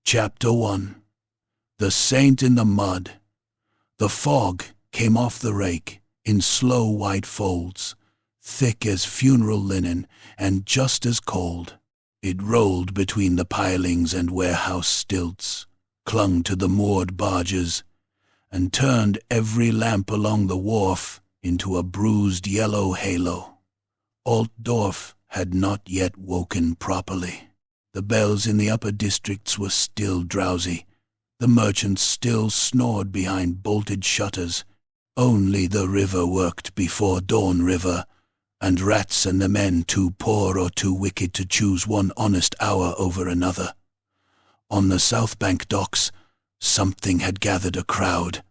Chapter 1. The Saint in the Mud. The fog came off the rake in slow white folds, thick as funeral linen and just as cold. It rolled between the pilings and warehouse stilts, clung to the moored barges, and turned every lamp along the wharf into a bruised yellow halo. Altdorf had not yet woken properly. The bells in the upper districts were still drowsy. The merchants still snored behind bolted shutters. Only the river worked before dawn river, and rats and the men too poor or too wicked to choose one honest hour over another. On the South Bank docks, something had gathered a crowd.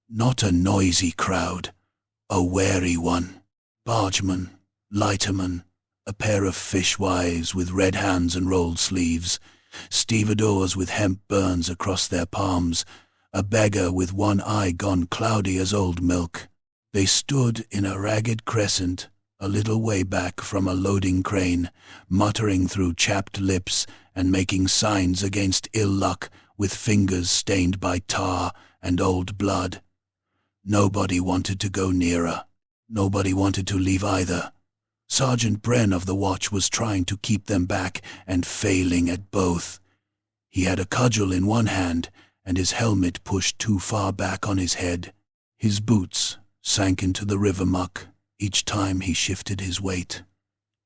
Not a noisy crowd, a wary one. Bargemen, lightermen, a pair of fishwives with red hands and rolled sleeves, stevedores with hemp burns across their palms, a beggar with one eye gone cloudy as old milk. They stood in a ragged crescent, a little way back from a loading crane, muttering through chapped lips and making signs against ill luck with fingers stained by tar and old blood. Nobody wanted to go nearer. Nobody wanted to leave either. Sergeant Bren of the watch was trying to keep them back and failing at both. He had a cudgel in one hand and his helmet pushed too far back on his head. His boots sank into the river muck each time he shifted his weight.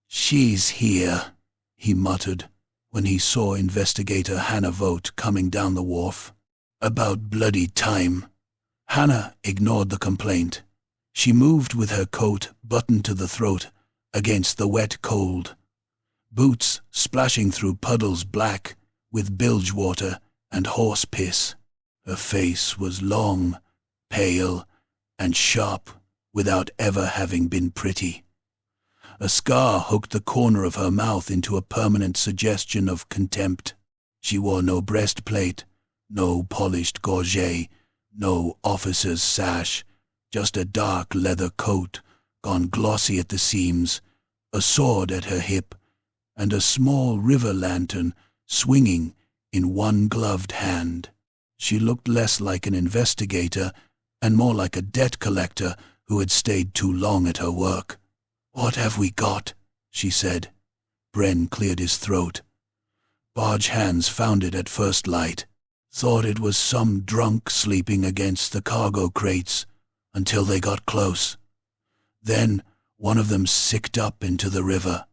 "She's here," he muttered when he saw investigator Hannah Vogt coming down the wharf. "About bloody time." Hannah ignored the complaint. She moved with her coat buttoned to the throat against the wet cold, boots splashing through puddles black with bilge water and horse piss. Her face was long, pale, and sharp without ever having been pretty. A scar hooked the corner of her mouth into a permanent suggestion of contempt. She wore no breastplate, no polished gorget, no officer's sash, just a dark leather coat gone glossy at the seams, a sword at her hip, and a small river lantern swinging in one gloved hand. She looked less like an investigator and more like a debt collector who had stayed too long at her work. "What have we got?" she said. Bren cleared his throat. Barge hands found it at first light, thought it was some drunk sleeping against the cargo crates until they got close. Then one of them sicked up into the river.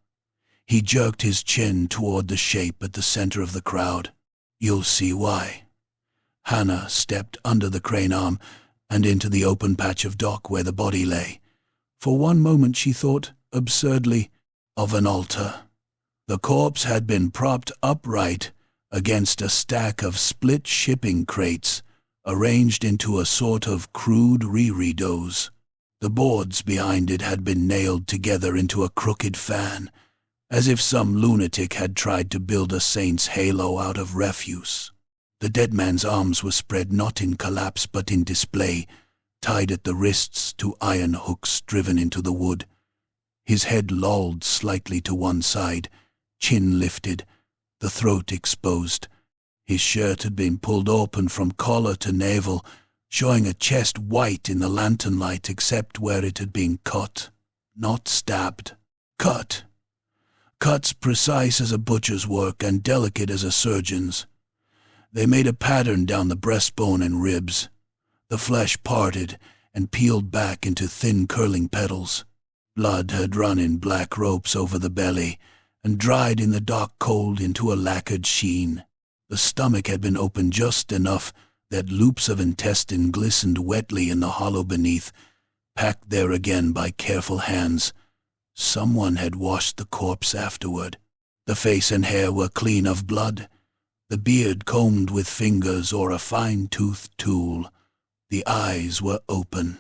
He jerked his chin toward the shape at the center of the crowd. "You'll see why." Hannah stepped under the crane arm and into the open patch of dock where the body lay. For one moment she thought, absurdly, of an altar. The corpse had been propped upright against a stack of split shipping crates, arranged into a sort of crude reredos. The boards behind it had been nailed together into a crooked fan, as if some lunatic had tried to build a saint's halo out of refuse. The dead man's arms were spread not in collapse but in display, tied at the wrists to iron hooks driven into the wood. His head lolled slightly to one side, chin lifted, the throat exposed. His shirt had been pulled open from collar to navel, showing a chest white in the lantern light except where it had been cut, not stabbed. Cut. Cuts precise as a butcher's work and delicate as a surgeon's. They made a pattern down the breastbone and ribs. The flesh parted and peeled back into thin curling petals. Blood had run in black ropes over the belly and dried in the dark cold into a lacquered sheen. The stomach had been opened just enough that loops of intestine glistened wetly in the hollow beneath, packed there again by careful hands. Someone had washed the corpse afterward. The face and hair were clean of blood, the beard combed with fingers or a fine-toothed tool. The eyes were open.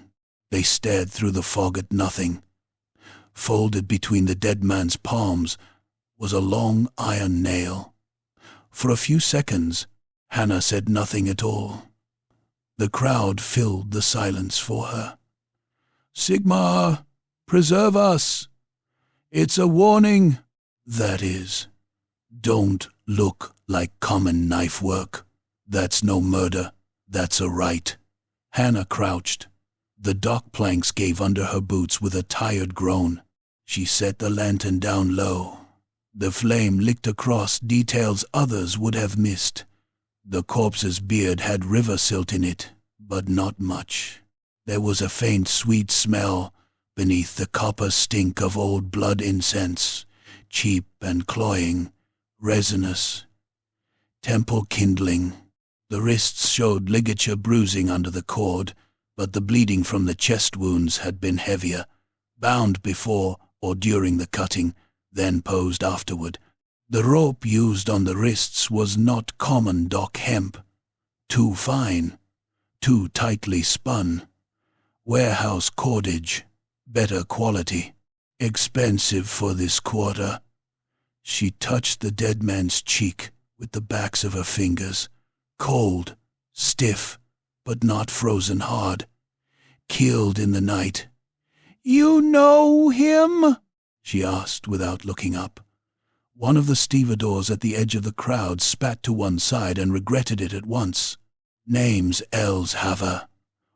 They stared through the fog at nothing. Folded between the dead man's palms was a long iron nail. For a few seconds, Hannah said nothing at all. The crowd filled the silence for her. "Sigmar, preserve us! It's a warning. That is, don't look like common knife work. That's no murder, that's a right. Hannah crouched. The dock planks gave under her boots with a tired groan. She set the lantern down low. The flame licked across details others would have missed. The corpse's beard had river silt in it, but not much. There was a faint sweet smell beneath the copper stink of old blood incense, cheap and cloying, resinous. Temple kindling. The wrists showed ligature bruising under the cord, but the bleeding from the chest wounds had been heavier, bound before or during the cutting, then posed afterward. The rope used on the wrists was not common dock hemp. Too fine, too tightly spun. Warehouse cordage, better quality, expensive for this quarter. She touched the dead man's cheek with the backs of her fingers, cold, stiff, but not frozen hard. Killed in the night. "You know him?" she asked without looking up. One of the stevedores at the edge of the crowd spat to one side and regretted it at once. Name's Elshaver.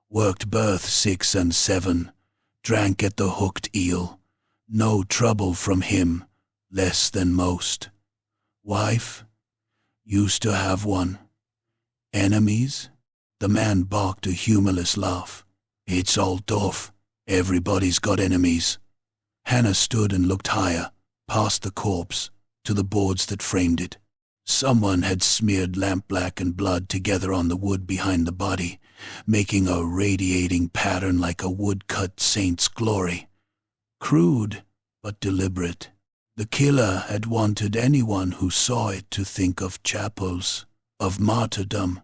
Worked berth 6 and 7. Drank at the Hooked Eel. No trouble from him. Less than most. Wife? Used to have one. Enemies? The man barked a humorless laugh. It's Altdorf. Everybody's got enemies. Hannah stood and looked higher, past the corpse, to the boards that framed it. Someone had smeared lampblack and blood together on the wood behind the body, making a radiating pattern like a woodcut saint's glory. Crude, but deliberate. The killer had wanted anyone who saw it to think of chapels, of martyrdom,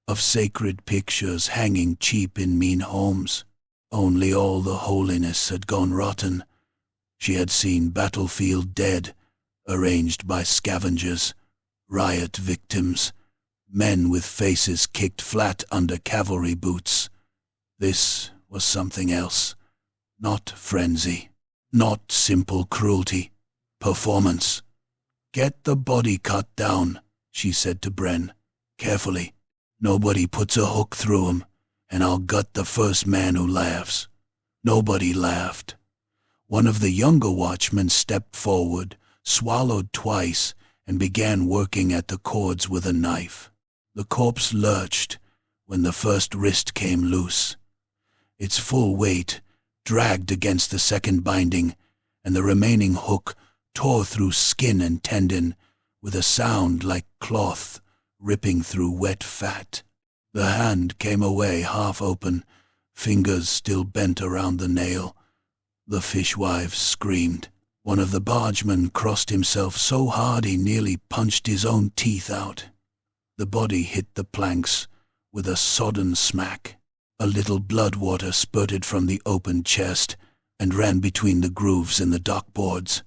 of sacred pictures hanging cheap in mean homes. Only all the holiness had gone rotten. She had seen battlefield dead, arranged by scavengers, riot victims, men with faces kicked flat under cavalry boots. This was something else. Not frenzy, not simple cruelty. Performance. "Get the body cut down," she said to Bren. "Carefully. Nobody puts a hook through him, and I'll gut the first man who laughs." Nobody laughed. One of the younger watchmen stepped forward, swallowed twice, and began working at the cords with a knife. The corpse lurched when the first wrist came loose. Its full weight dragged against the second binding, and the remaining hook tore through skin and tendon with a sound like cloth ripping through wet fat. The hand came away half open, fingers still bent around the nail. The fishwife screamed. One of the bargemen crossed himself so hard he nearly punched his own teeth out. The body hit the planks with a sodden smack. A little blood water spurted from the open chest and ran between the grooves in the dock boards.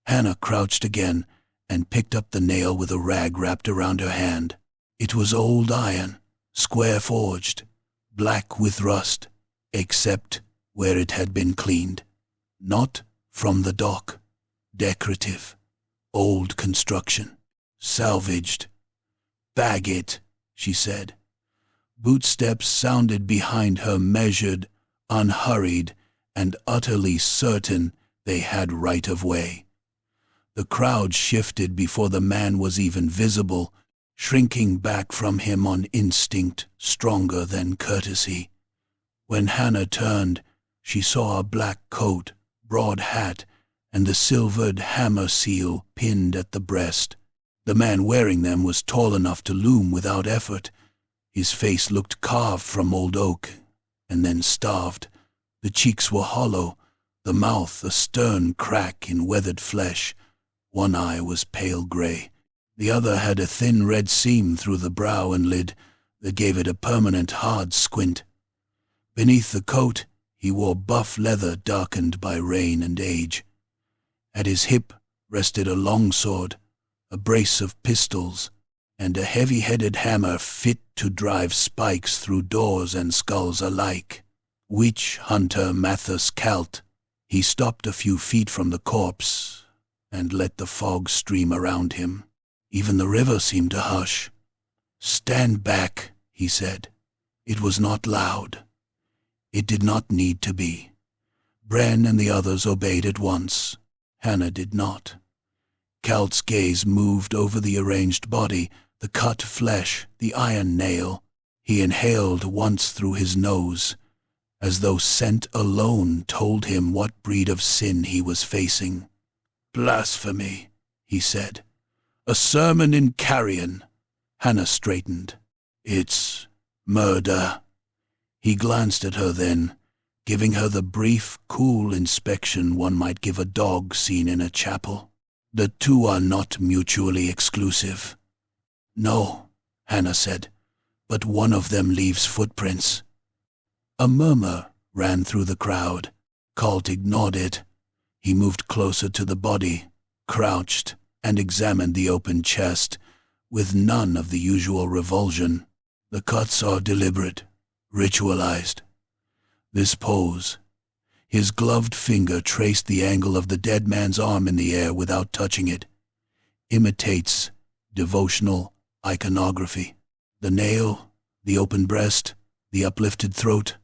Hannah crouched again and picked up the nail with a rag wrapped around her hand. It was old iron, square forged, black with rust, except where it had been cleaned. Not from the dock. Decorative. Old construction. Salvaged. "Bag it," she said. Bootsteps sounded behind her, measured, unhurried, and utterly certain they had right of way. The crowd shifted before the man was even visible, shrinking back from him on instinct stronger than courtesy. When Hannah turned, she saw a black coat, broad hat, and the silvered hammer seal pinned at the breast. The man wearing them was tall enough to loom without effort. His face looked carved from old oak, and then starved. The cheeks were hollow, the mouth a stern crack in weathered flesh. One eye was pale gray. The other had a thin red seam through the brow and lid that gave it a permanent hard squint. Beneath the coat, he wore buff leather darkened by rain and age. At his hip rested a longsword, a brace of pistols, and a heavy-headed hammer fit to drive spikes through doors and skulls alike. Witch hunter Mathus Calt. He stopped a few feet from the corpse and let the fog stream around him. Even the river seemed to hush. "Stand back," he said. It was not loud. It did not need to be. Bren and the others obeyed at once. Hannah did not. Kalt's gaze moved over the arranged body, the cut flesh, the iron nail. He inhaled once through his nose, as though scent alone told him what breed of sin he was facing. "Blasphemy," he said. "A sermon in carrion." Hannah straightened. "It's murder." He glanced at her then, giving her the brief, cool inspection one might give a dog seen in a chapel. "The two are not mutually exclusive." "No," Hannah said, "but one of them leaves footprints." A murmur ran through the crowd. Kalt ignored it. He moved closer to the body, crouched, and examined the open chest, with none of the usual revulsion. "The cuts are deliberate, ritualized." This pose. His gloved finger traced the angle of the dead man's arm in the air without touching it. Imitates devotional iconography. The nail, the open breast, the uplifted throat.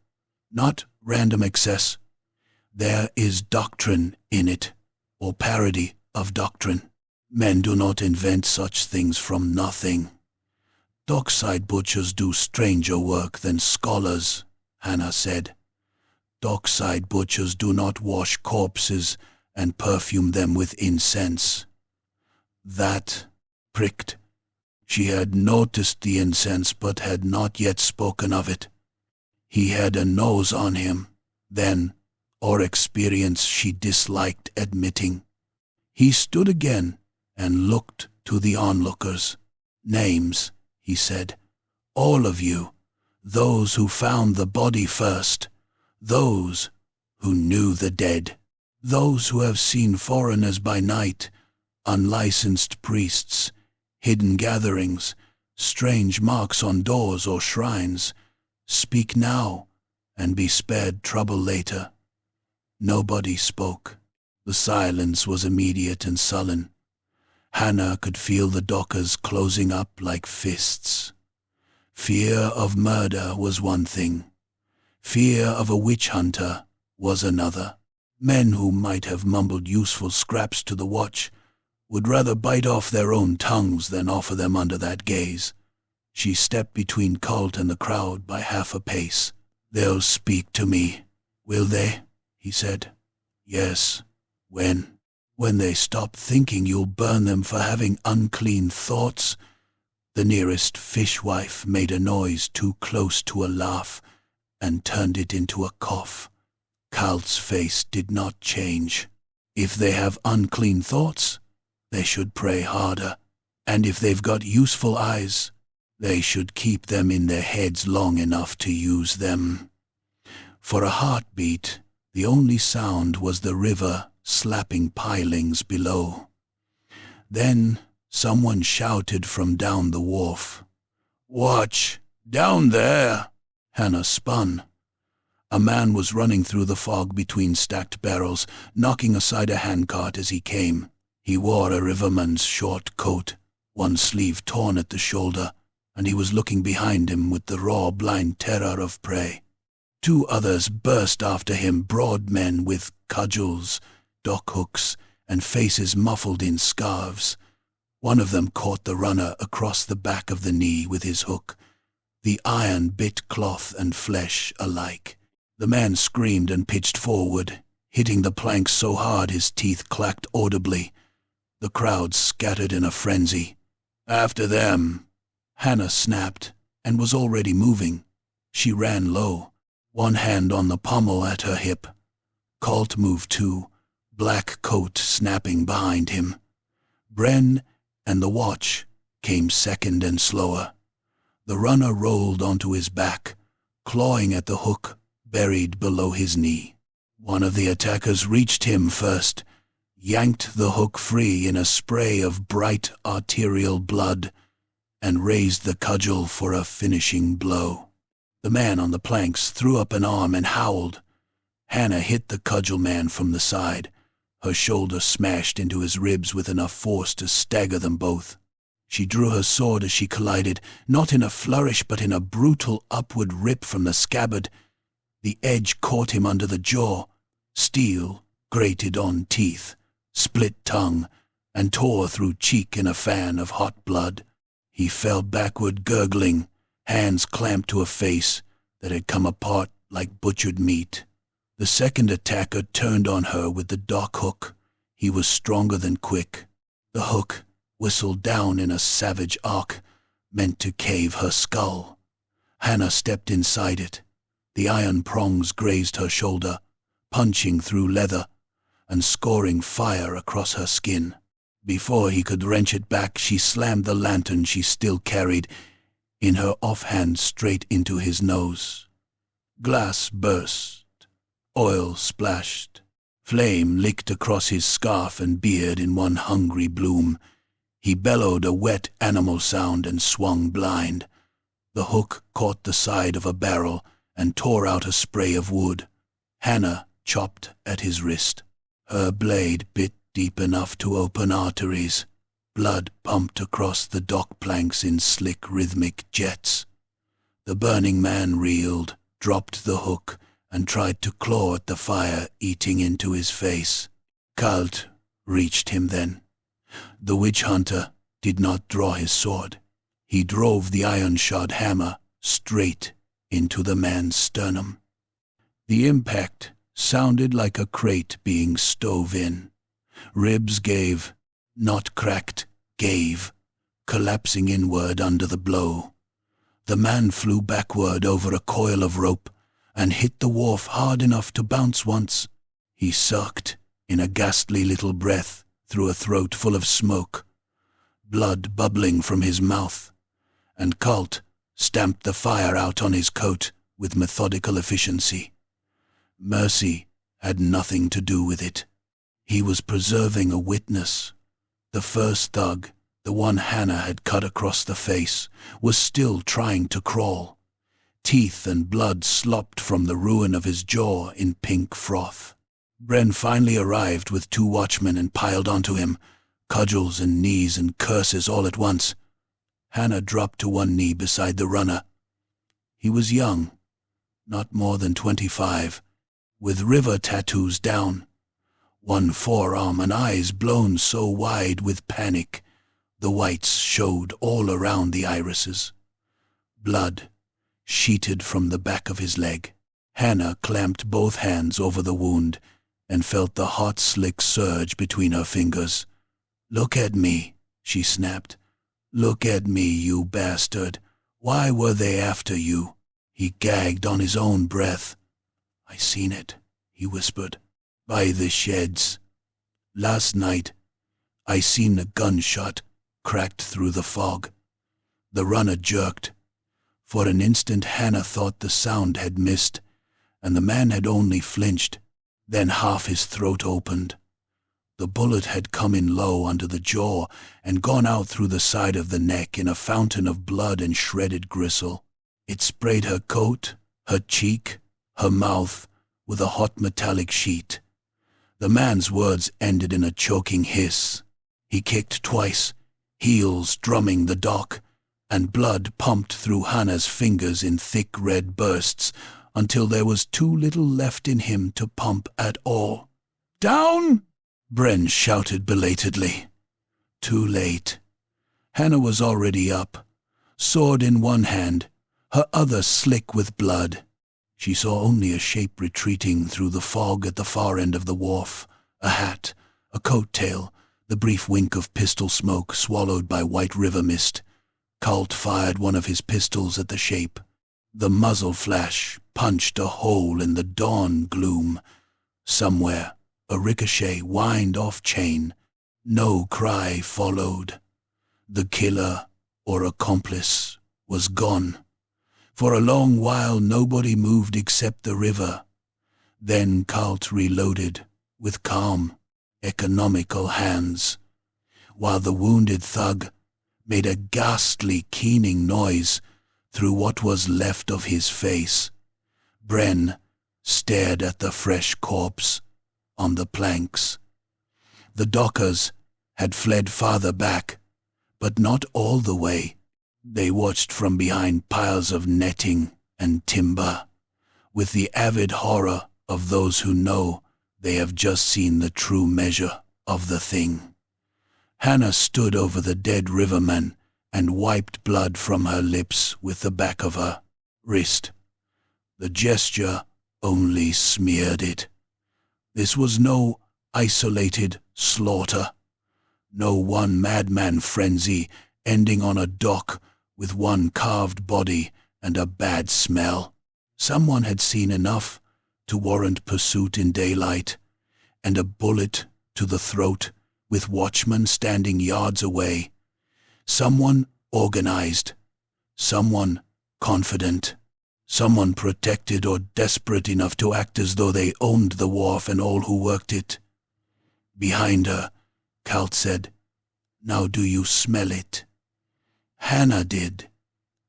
Not random excess. There is doctrine in it, or parody of doctrine. Men do not invent such things from nothing. Dockside butchers do stranger work than scholars, Hannah said. Dockside butchers do not wash corpses and perfume them with incense. That pricked. She had noticed the incense but had not yet spoken of it. He had a nose on him, then, or experience she disliked admitting. He stood again and looked to the onlookers. "Names," he said. "All of you, those who found the body first, those who knew the dead, those who have seen foreigners by night, unlicensed priests, hidden gatherings, strange marks on doors or shrines. Speak now and be spared trouble later." Nobody spoke. The silence was immediate and sullen. Hannah could feel the dockers closing up like fists. Fear of murder was one thing. Fear of a witch hunter was another. Men who might have mumbled useful scraps to the watch would rather bite off their own tongues than offer them under that gaze. She stepped between Kalt and the crowd by half a pace. "They'll speak to me, will they?" he said. "Yes. When? When they stop thinking you'll burn them for having unclean thoughts." The nearest fishwife made a noise too close to a laugh and turned it into a cough. Kalt's face did not change. If they have unclean thoughts, they should pray harder. And if they've got useful eyes, they should keep them in their heads long enough to use them. For a heartbeat, the only sound was the river slapping pilings below. Then someone shouted from down the wharf. "Watch! Down there!" Hannah spun. A man was running through the fog between stacked barrels, knocking aside a handcart as he came. He wore a riverman's short coat, one sleeve torn at the shoulder, and he was looking behind him with the raw, blind terror of prey. Two others burst after him, broad men with cudgels, dock hooks, and faces muffled in scarves. One of them caught the runner across the back of the knee with his hook. The iron bit cloth and flesh alike. The man screamed and pitched forward, hitting the plank so hard his teeth clacked audibly. The crowd scattered in a frenzy. "After them!" Hannah snapped, and was already moving. She ran low, one hand on the pommel at her hip. Kalt moved too, black coat snapping behind him. Bren and the watch came second and slower. The runner rolled onto his back, clawing at the hook buried below his knee. One of the attackers reached him first, yanked the hook free in a spray of bright arterial blood, and raised the cudgel for a finishing blow. The man on the planks threw up an arm and howled. Hannah hit the cudgel man from the side. Her shoulder smashed into his ribs with enough force to stagger them both. She drew her sword as she collided, not in a flourish but in a brutal upward rip from the scabbard. The edge caught him under the jaw. Steel grated on teeth, split tongue, and tore through cheek in a fan of hot blood. He fell backward gurgling, hands clamped to a face that had come apart like butchered meat. The second attacker turned on her with the dock hook. He was stronger than quick. The hook whistled down in a savage arc, meant to cave her skull. Hannah stepped inside it. The iron prongs grazed her shoulder, punching through leather and scoring fire across her skin. Before he could wrench it back, she slammed the lantern she still carried in her offhand straight into his nose. Glass burst. Oil splashed. Flame licked across his scarf and beard in one hungry bloom. He bellowed a wet animal sound and swung blind. The hook caught the side of a barrel and tore out a spray of wood. Hannah chopped at his wrist. Her blade bit deep enough to open arteries. Blood pumped across the dock planks in slick rhythmic jets. The burning man reeled, dropped the hook, and tried to claw at the fire eating into his face. Kalt reached him then. The witch hunter did not draw his sword. He drove the iron-shod hammer straight into the man's sternum. The impact sounded like a crate being stove in. Ribs gave, not cracked, gave, collapsing inward under the blow. The man flew backward over a coil of rope and hit the wharf hard enough to bounce once. He sucked in a ghastly little breath through a throat full of smoke, blood bubbling from his mouth, and Kalt stamped the fire out on his coat with methodical efficiency. Mercy had nothing to do with it. He was preserving a witness. The first thug, the one Hannah had cut across the face, was still trying to crawl. Teeth and blood slopped from the ruin of his jaw in pink froth. Bren finally arrived with 2 watchmen and piled onto him, cudgels and knees and curses all at once. Hannah dropped to one knee beside the runner. He was young, not more than 25, with river tattoos down, one forearm and eyes blown so wide with panic the whites showed all around the irises. Blood sheeted from the back of his leg. Hannah clamped both hands over the wound and felt the hot, slick surge between her fingers. "Look at me," she snapped. "Look at me, you bastard. Why were they after you?" He gagged on his own breath. "I seen it," he whispered. "By the sheds. Last night, I seen a gunshot cracked through the fog." The runner jerked. For an instant Hannah thought the sound had missed, and the man had only flinched. Then half his throat opened. The bullet had come in low under the jaw and gone out through the side of the neck in a fountain of blood and shredded gristle. It sprayed her coat, her cheek, her mouth with a hot metallic sheet. The man's words ended in a choking hiss. He kicked twice, heels drumming the dock, and blood pumped through Hannah's fingers in thick red bursts until there was too little left in him to pump at all. "Down!" Bren shouted belatedly. Too late. Hannah was already up, sword in one hand, her other slick with blood. She saw only a shape retreating through the fog at the far end of the wharf, a hat, a coat tail, the brief wink of pistol smoke swallowed by white river mist. Kalt fired one of his pistols at the shape. The muzzle flash punched a hole in the dawn gloom. Somewhere, a ricochet whined off chain. No cry followed. The killer or accomplice was gone. For a long while nobody moved except the river. Then Kalt reloaded with calm, economical hands, while the wounded thug made a ghastly keening noise through what was left of his face. Bren stared at the fresh corpse on the planks. The dockers had fled farther back, but not all the way. They watched from behind piles of netting and timber, with the avid horror of those who know they have just seen the true measure of the thing. Hannah stood over the dead riverman and wiped blood from her lips with the back of her wrist. The gesture only smeared it. This was no isolated slaughter, no one madman frenzy ending on a dock with one carved body and a bad smell. Someone had seen enough to warrant pursuit in daylight, and a bullet to the throat with watchmen standing yards away. Someone organized, someone confident, someone protected or desperate enough to act as though they owned the wharf and all who worked it. Behind her, Kalt said, "Now do you smell it?" Hannah did.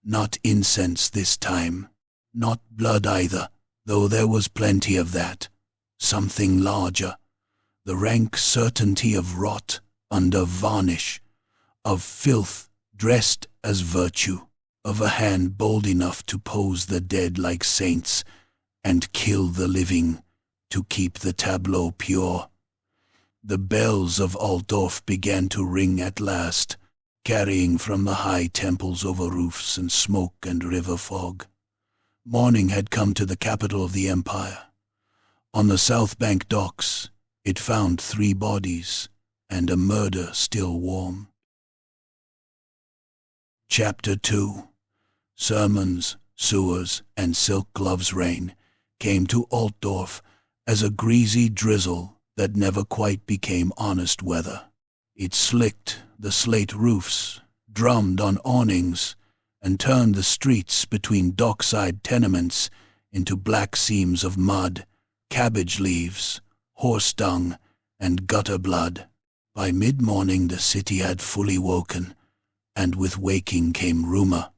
Not incense this time. Not blood either, though there was plenty of that. Something larger. The rank certainty of rot under varnish, of filth dressed as virtue, of a hand bold enough to pose the dead like saints and kill the living to keep the tableau pure. The bells of Altdorf began to ring at last, carrying from the high temples over roofs and smoke and river fog. Morning had come to the capital of the empire. On the South Bank docks, it found 3 bodies and a murder still warm. Chapter 2. Sermons, sewers, and silk gloves rain came to Altdorf as a greasy drizzle that never quite became honest weather. It slicked the slate roofs, drummed on awnings, and turned the streets between dockside tenements into black seams of mud, cabbage leaves, horse dung, and gutter blood. By mid-morning the city had fully woken, and with waking came rumor.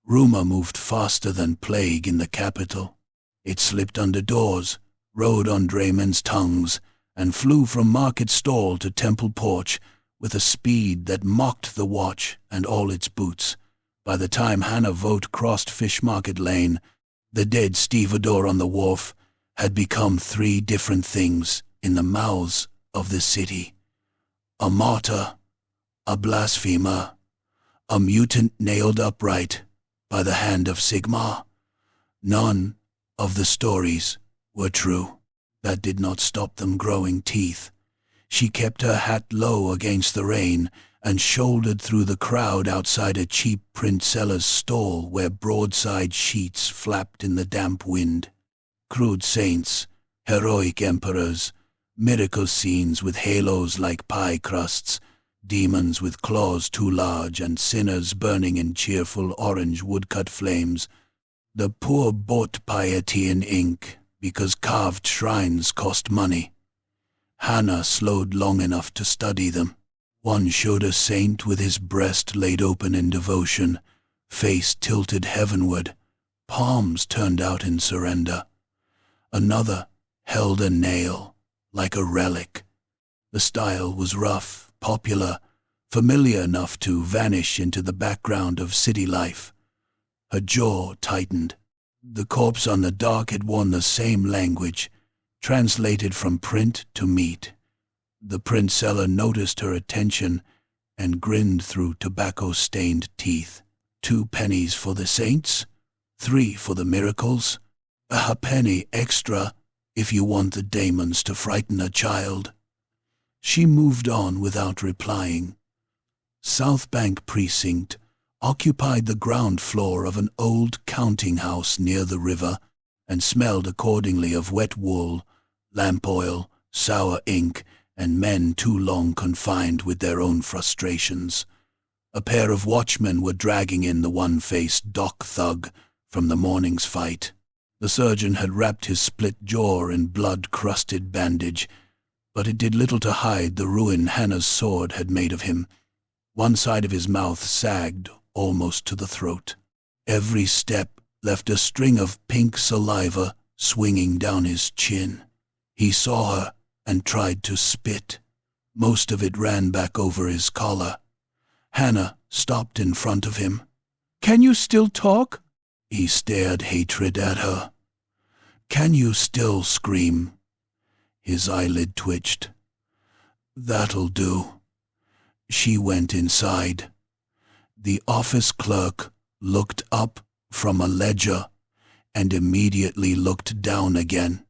Rumor moved faster than plague in the capital. It slipped under doors, rode on draymen's tongues, and flew from market stall to temple porch with a speed that mocked the watch and all its boots. By the time Hannah Vogt crossed Fish Market Lane, the dead stevedore on the wharf had become 3 different things in the mouths of the city. A martyr, a blasphemer, a mutant nailed upright by the hand of Sigmar. None of the stories were true. That did not stop them growing teeth. She kept her hat low against the rain and shouldered through the crowd outside a cheap print seller's stall where broadside sheets flapped in the damp wind. Crude saints, heroic emperors, miracle scenes with halos like pie crusts, demons with claws too large and sinners burning in cheerful orange woodcut flames. The poor bought piety in ink because carved shrines cost money. Hannah slowed long enough to study them. One showed a saint with his breast laid open in devotion, face tilted heavenward, palms turned out in surrender. Another held a nail, like a relic. The style was rough, popular, familiar enough to vanish into the background of city life. Her jaw tightened. The corpse on the dock had worn the same language, translated from print to meat. The print seller noticed her attention and grinned through tobacco-stained teeth. 2 pennies for the saints, 3 for the miracles, a penny extra if you want the daemons to frighten a child. She moved on without replying. South Bank Precinct occupied the ground floor of an old counting house near the river and smelled accordingly of wet wool, lamp oil, sour ink, and men too long confined with their own frustrations. A pair of watchmen were dragging in the one-faced dock thug from the morning's fight. The surgeon had wrapped his split jaw in blood-crusted bandage, but it did little to hide the ruin Hannah's sword had made of him. One side of his mouth sagged almost to the throat. Every step left a string of pink saliva swinging down his chin. He saw her and tried to spit. Most of it ran back over his collar. Hannah stopped in front of him. "Can you still talk?" He stared hatred at her. "Can you still scream?" His eyelid twitched. "That'll do." She went inside. The office clerk looked up from a ledger and immediately looked down again.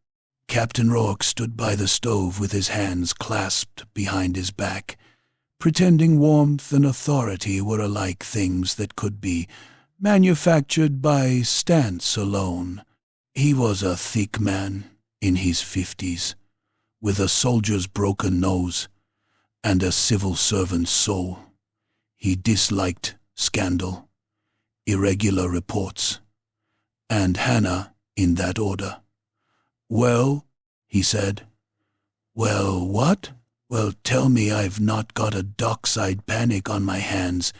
Captain Rourke stood by the stove with his hands clasped behind his back, pretending warmth and authority were alike things that could be manufactured by stance alone. He was a thick man in his 50s, with a soldier's broken nose and a civil servant's soul. He disliked scandal, irregular reports, and Hannah in that order. "Well," he said. "Well, what? Well, tell me I've not got a dockside panic on my hands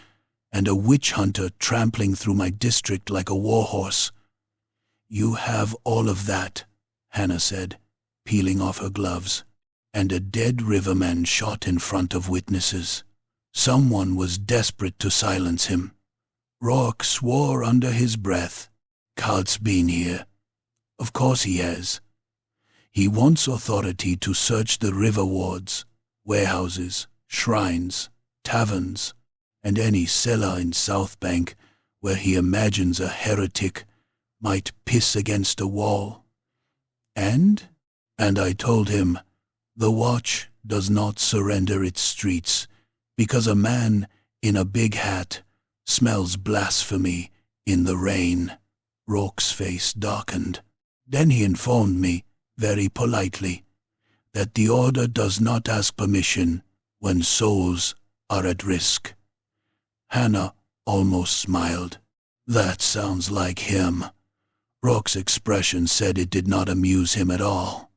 and a witch hunter trampling through my district like a warhorse." "You have all of that," Hannah said, peeling off her gloves, "and a dead riverman shot in front of witnesses. Someone was desperate to silence him." Rourke swore under his breath. "Cart's been here. Of course he has. He wants authority to search the river wards, warehouses, shrines, taverns, and any cellar in South Bank where he imagines a heretic might piss against a wall. And I told him, the Watch does not surrender its streets because a man in a big hat smells blasphemy in the rain." Rourke's face darkened. "Then he informed me, very politely, that the order does not ask permission when souls are at risk." Hannah almost smiled. "That sounds like him." Rourke's expression said it did not amuse him at all.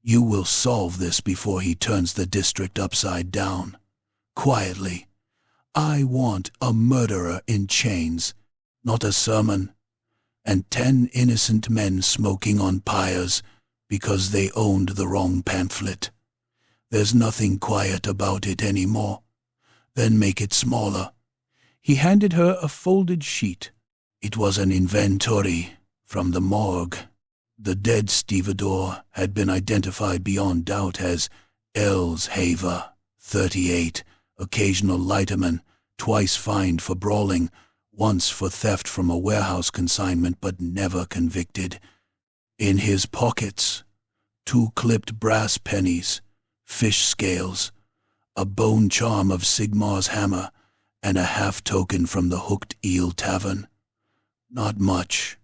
"You will solve this before he turns the district upside down. Quietly. I want a murderer in chains, not a sermon, and 10 innocent men smoking on pyres because they owned the wrong pamphlet. There's nothing quiet about it anymore. Then make it smaller." He handed her a folded sheet. It was an inventory from the morgue. The dead stevedore had been identified beyond doubt as Els Haver, 38, occasional lighterman, twice fined for brawling, once for theft from a warehouse consignment but never convicted. In his pockets, 2 clipped brass pennies, fish scales, a bone charm of Sigmar's hammer, and a half-token from the Hooked Eel Tavern. Not much,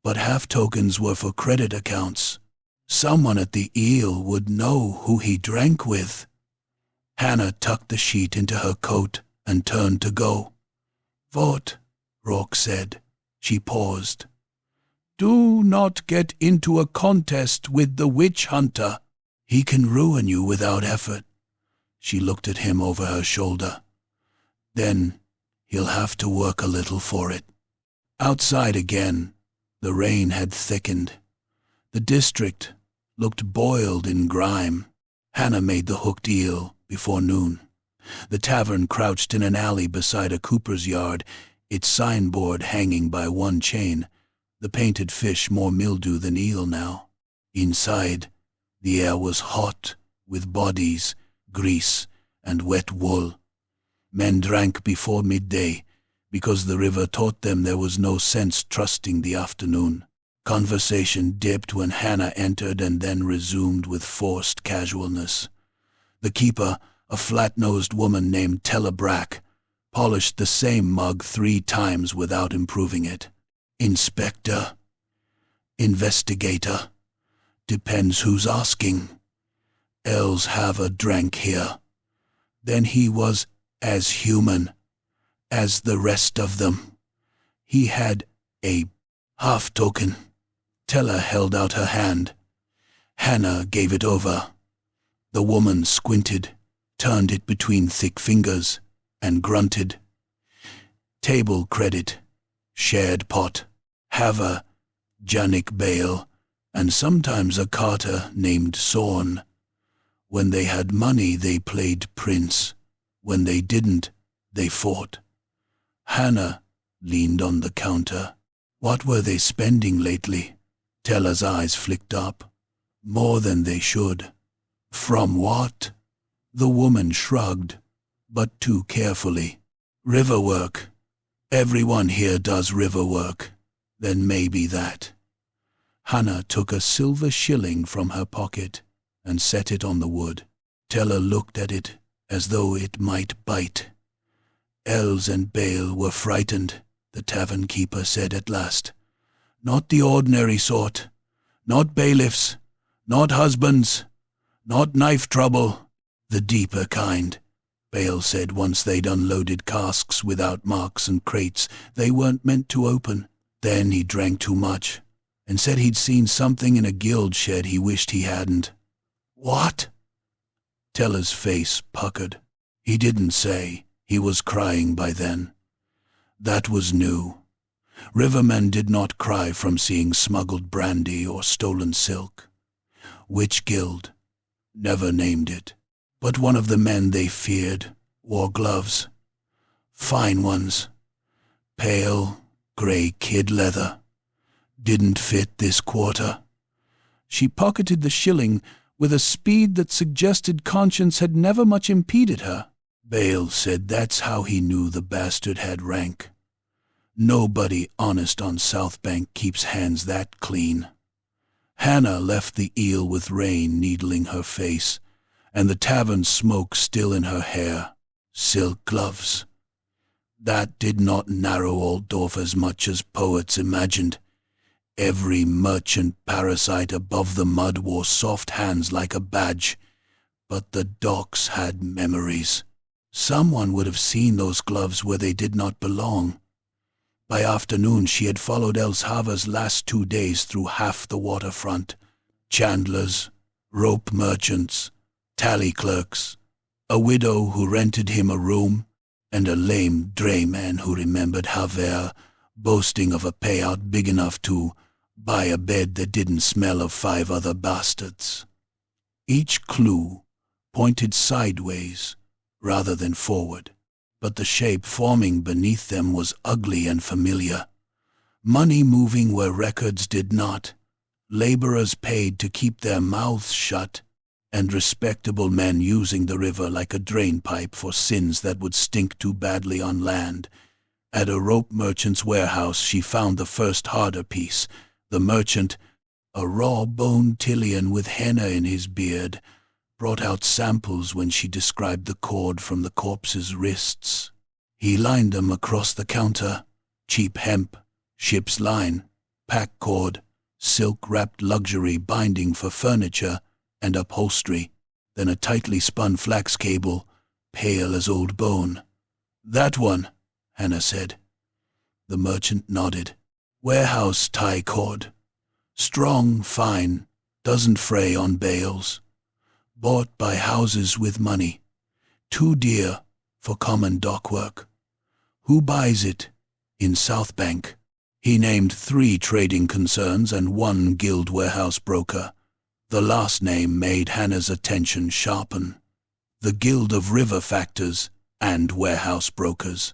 but half-tokens were for credit accounts. Someone at the Eel would know who he drank with. Hannah tucked the sheet into her coat and turned to go. "Vot," Rourke said. She paused. "Do not get into a contest with the witch hunter. He can ruin you without effort." She looked at him over her shoulder. "Then he'll have to work a little for it." Outside again, the rain had thickened. The district looked boiled in grime. Hannah made the Hooked Eel before noon. The tavern crouched in an alley beside a cooper's yard, its signboard hanging by one chain, the painted fish more mildew than eel now. Inside, the air was hot with bodies, grease, and wet wool. Men drank before midday because the river taught them there was no sense trusting the afternoon. Conversation dipped when Hannah entered and then resumed with forced casualness. The keeper, a flat-nosed woman named Tella Brack, polished the same mug 3 times without improving it. "Inspector, investigator, depends who's asking. Els Haver drank here. Then he was as human as the rest of them. He had a half-token." Tella held out her hand. Hannah gave it over. The woman squinted, turned it between thick fingers, and grunted. "Table credit, shared pot, Haver, Janik Bale, and sometimes a carter named Sorn. When they had money they played Prince. When they didn't, they fought. Hannah leaned on the counter. What were they spending lately? Tella's eyes flicked up. More than they should. From what? The woman shrugged, but too carefully. River work. Everyone here does river work. Then maybe that. Hannah took a silver shilling from her pocket and set it on the wood. Tella looked at it as though it might bite. Els and Bale were frightened, the tavern keeper said at last. Not the ordinary sort. Not bailiffs. Not husbands. Not knife trouble. The deeper kind. Bale said once they'd unloaded casks without marks and crates they weren't meant to open. Then he drank too much and said he'd seen something in a guild shed he wished he hadn't. What? Tella's face puckered. He didn't say. He was crying by then. That was new. Rivermen did not cry from seeing smuggled brandy or stolen silk. Which guild? Never named it. But one of the men they feared wore gloves. Fine ones. Pale, grey kid leather. Didn't fit this quarter. She pocketed the shilling with a speed that suggested conscience had never much impeded her. Bale said that's how he knew the bastard had rank. Nobody honest on South Bank keeps hands that clean. Hannah left the eel with rain needling her face, and the tavern smoke still in her hair. Silk gloves. That did not narrow Altdorf as much as poets imagined. Every merchant parasite above the mud wore soft hands like a badge, but the docks had memories. Someone would have seen those gloves where they did not belong. By afternoon she had followed Elshaver's last 2 days through half the waterfront. Chandlers, rope merchants, tally clerks, a widow who rented him a room, and a lame drayman who remembered Haver boasting of a payout big enough to buy a bed that didn't smell of 5 other bastards. Each clue pointed sideways rather than forward, but the shape forming beneath them was ugly and familiar. Money moving where records did not, laborers paid to keep their mouths shut, and respectable men using the river like a drainpipe for sins that would stink too badly on land. At a rope merchant's warehouse she found the first harder piece. The merchant, a raw-boned Tillian with henna in his beard, brought out samples when she described the cord from the corpse's wrists. He lined them across the counter. Cheap hemp, ship's line, pack cord, silk-wrapped luxury binding for furniture and upholstery, then a tightly spun flax cable, pale as old bone. That one, Hannah said. The merchant nodded. Warehouse tie cord. Strong, fine, doesn't fray on bales. Bought by houses with money. Too dear for common dock work. Who buys it? In South Bank. He named 3 trading concerns and 1 guild warehouse broker. The last name made Hannah's attention sharpen. The Guild of River Factors and Warehouse Brokers.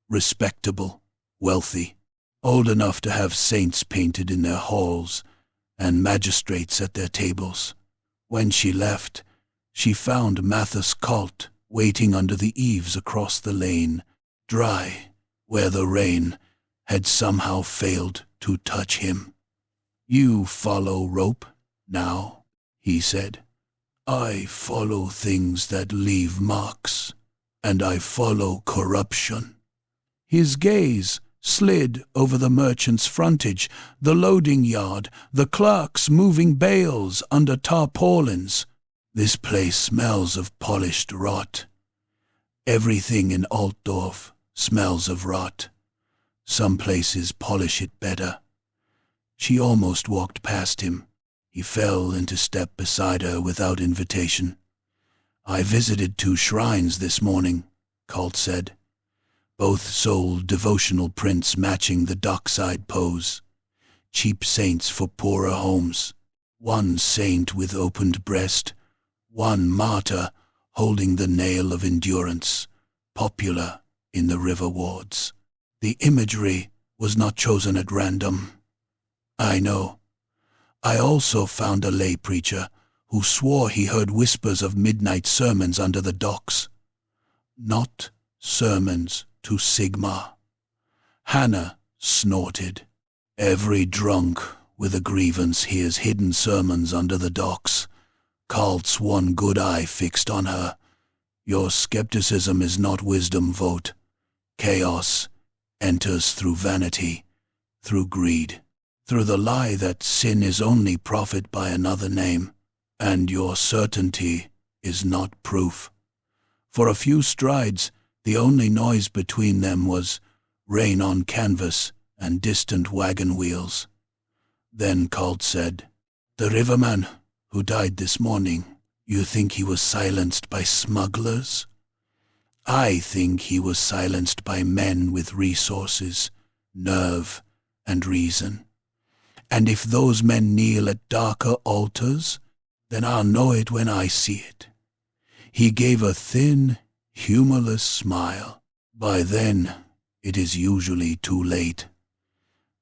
Respectable, wealthy, old enough to have saints painted in their halls and magistrates at their tables. When she left, she found Mathis Colt waiting under the eaves across the lane, dry, where the rain had somehow failed to touch him. You follow rope now, he said. I follow things that leave marks, and I follow corruption. His gaze slid over the merchant's frontage, the loading yard, the clerks moving bales under tarpaulins. This place smells of polished rot. Everything in Altdorf smells of rot. Some places polish it better. She almost walked past him. He fell into step beside her without invitation. I visited 2 shrines this morning, Colt said. Both sold devotional prints matching the dockside pose. Cheap saints for poorer homes. One saint with opened breast, one martyr holding the nail of endurance. Popular, in the river wards. The imagery was not chosen at random. I know. I also found a lay preacher who swore he heard whispers of midnight sermons under the docks. Not sermons to Sigma. Hannah snorted. Every drunk with a grievance hears hidden sermons under the docks. Cult's one good eye fixed on her. Your skepticism is not wisdom, Vote. Chaos enters through vanity, through greed, through the lie that sin is only profit by another name, and your certainty is not proof. For a few strides, the only noise between them was rain on canvas and distant wagon wheels. Then Cult said, "The riverman who died this morning, you think he was silenced by smugglers? I think he was silenced by men with resources, nerve, and reason. And if those men kneel at darker altars, then I'll know it when I see it." He gave a thin, humorless smile. By then, it is usually too late.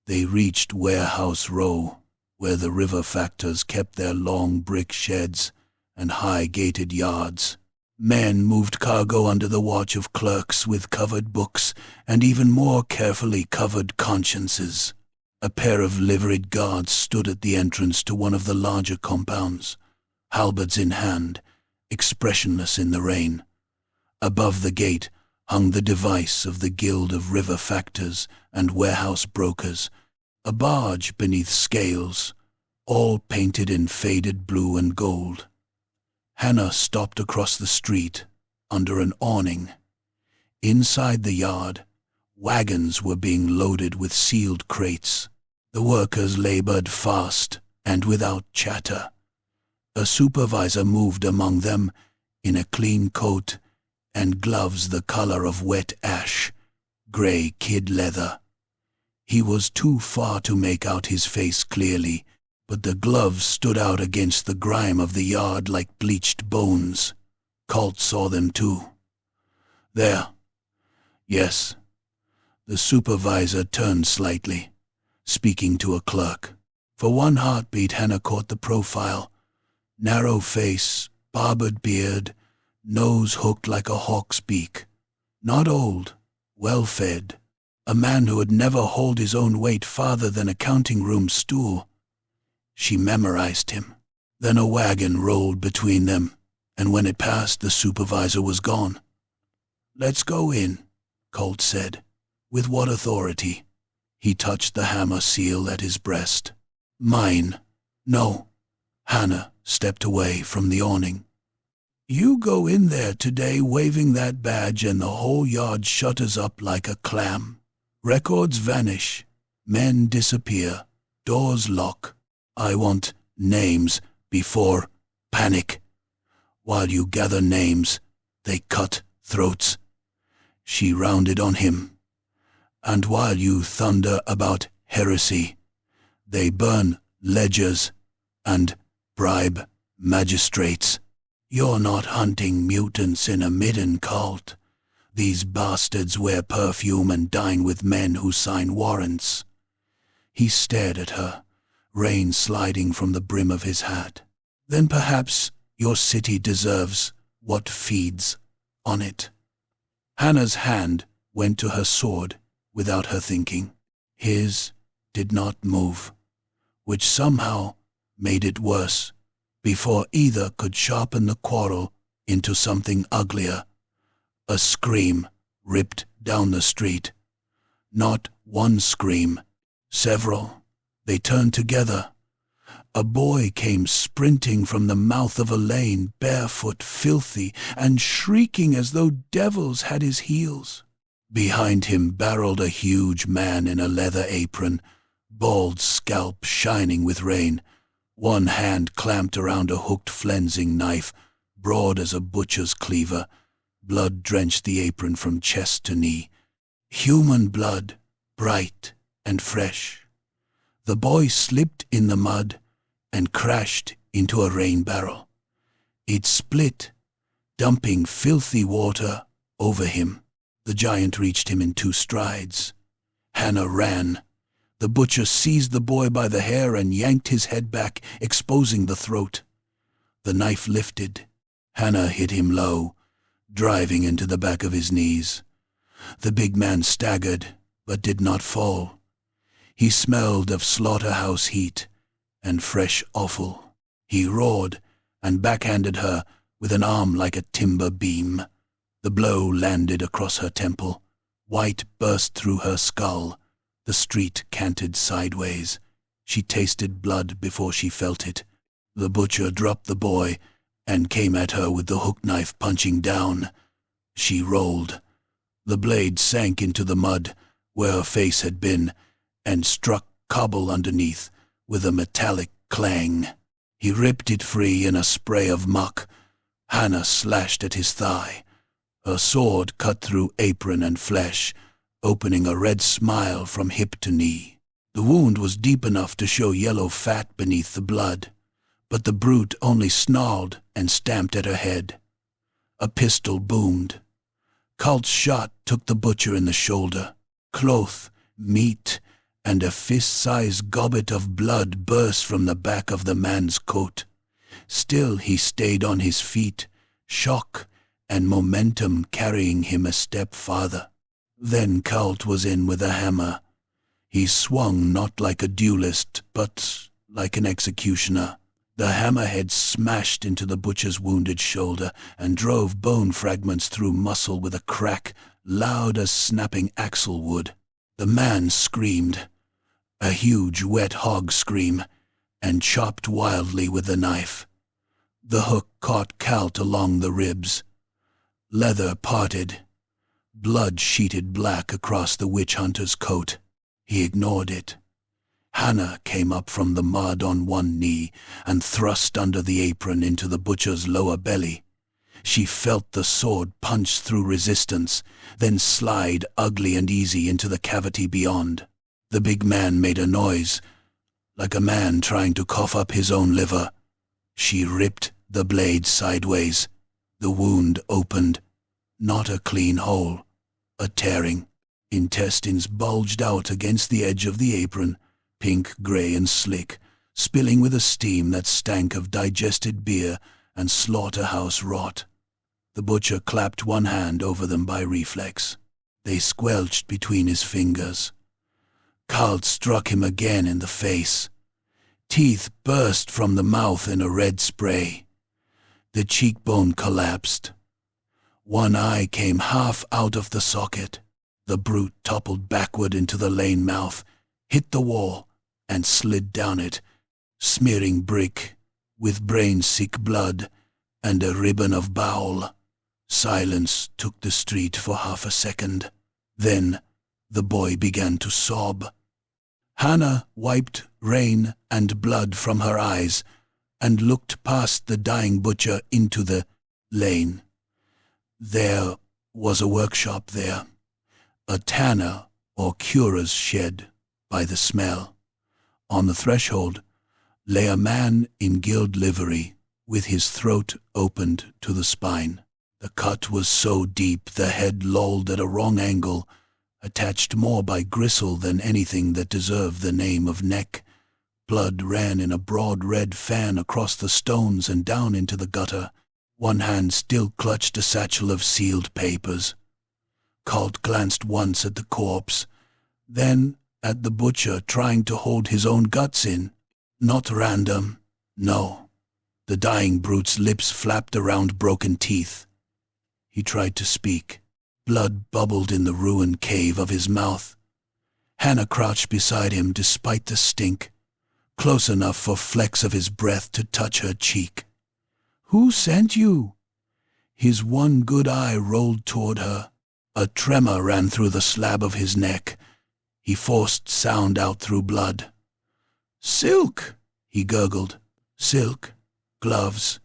They reached Warehouse Row, where the river factors kept their long brick sheds and high-gated yards. Men moved cargo under the watch of clerks with covered books and even more carefully covered consciences. A pair of liveried guards stood at the entrance to one of the larger compounds, halberds in hand, expressionless in the rain. Above the gate hung the device of the Guild of River Factors and Warehouse Brokers, a barge beneath scales, all painted in faded blue and gold. Hannah stopped across the street, under an awning. Inside the yard, wagons were being loaded with sealed crates. The workers labored fast and without chatter. A supervisor moved among them in a clean coat and gloves the color of wet ash, gray kid leather. He was too far to make out his face clearly, but the gloves stood out against the grime of the yard like bleached bones. Colt saw them too. There. Yes. The supervisor turned slightly, speaking to a clerk. For one heartbeat, Hannah caught the profile. Narrow face, barbered beard, nose hooked like a hawk's beak. Not old, well-fed. A man who had never hauled his own weight farther than a counting-room stool. She memorized him. Then a wagon rolled between them, and when it passed, the supervisor was gone. "Let's go in," Colt said. "With what authority?" He touched the hammer seal at his breast. "Mine." "No." Hannah stepped away from the awning. "You go in there today waving that badge and the whole yard shutters up like a clam. Records vanish. Men disappear. Doors lock. I want names before panic. While you gather names, they cut throats." She rounded on him. "And while you thunder about heresy, they burn ledgers and bribe magistrates. You're not hunting mutants in a midden cult. These bastards wear perfume and dine with men who sign warrants." He stared at her, rain sliding from the brim of his hat. "Then perhaps your city deserves what feeds on it." Hannah's hand went to her sword without her thinking. His did not move, which somehow made it worse. Before either could sharpen the quarrel into something uglier, a scream ripped down the street. Not one scream, several. They turned together. A boy came sprinting from the mouth of a lane, barefoot, filthy, and shrieking as though devils had his heels. Behind him barreled a huge man in a leather apron, bald scalp shining with rain. One hand clamped around a hooked flensing knife, broad as a butcher's cleaver. Blood drenched the apron from chest to knee. Human blood, bright and fresh. The boy slipped in the mud and crashed into a rain barrel. It split, dumping filthy water over him. The giant reached him in 2 strides. Hannah ran. The butcher seized the boy by the hair and yanked his head back, exposing the throat. The knife lifted. Hannah hit him low, driving into the back of his knees. The big man staggered, but did not fall. He smelled of slaughterhouse heat and fresh offal. He roared and backhanded her with an arm like a timber beam. The blow landed across her temple. White burst through her skull. The street canted sideways. She tasted blood before she felt it. The butcher dropped the boy and came at her with the hook knife, punching down. She rolled. The blade sank into the mud where her face had been and struck cobble underneath with a metallic clang. He ripped it free in a spray of muck. Hannah slashed at his thigh. Her sword cut through apron and flesh, opening a red smile from hip to knee. The wound was deep enough to show yellow fat beneath the blood, but the brute only snarled and stamped at her head. A pistol boomed. Cult's shot took the butcher in the shoulder. Cloth, meat, and a fist-sized gobbet of blood burst from the back of the man's coat. Still he stayed on his feet, shock and momentum carrying him a step farther. Then Cult was in with a hammer. He swung not like a duelist, but like an executioner. The hammerhead smashed into the butcher's wounded shoulder and drove bone fragments through muscle with a crack loud as snapping axle wood. The man screamed, a huge wet hog scream, and chopped wildly with the knife. The hook caught Cult along the ribs. Leather parted. Blood sheeted black across the witch hunter's coat. He ignored it. Hannah came up from the mud on one knee and thrust under the apron into the butcher's lower belly. She felt the sword punch through resistance, then slide ugly and easy into the cavity beyond. The big man made a noise, like a man trying to cough up his own liver. She ripped the blade sideways. The wound opened. Not a clean hole, a tearing. Intestines bulged out against the edge of the apron, pink, gray, and slick, spilling with a steam that stank of digested beer and slaughterhouse rot. The butcher clapped one hand over them by reflex. They squelched between his fingers. Cult struck him again in the face. Teeth burst from the mouth in a red spray. The cheekbone collapsed. One eye came half out of the socket. The brute toppled backward into the lane mouth, hit the wall, and slid down it, smearing brick with brain-sick blood and a ribbon of bowel. Silence took the street for half a second. Then the boy began to sob. Hannah wiped rain and blood from her eyes and looked past the dying butcher into the lane. There was a workshop there, a tanner or curer's shed by the smell. On the threshold lay a man in guild livery with his throat opened to the spine. The cut was so deep the head lolled at a wrong angle, attached more by gristle than anything that deserved the name of neck. Blood ran in a broad red fan across the stones and down into the gutter. One hand still clutched a satchel of sealed papers. Cult glanced once at the corpse, then at the butcher trying to hold his own guts in. Not random, no. The dying brute's lips flapped around broken teeth. He tried to speak. Blood bubbled in the ruined cave of his mouth. Hannah crouched beside him despite the stink, close enough for flecks of his breath to touch her cheek. "Who sent you?" His one good eye rolled toward her. A tremor ran through the slab of his neck. He forced sound out through blood. "Silk," he gurgled. "Silk, gloves."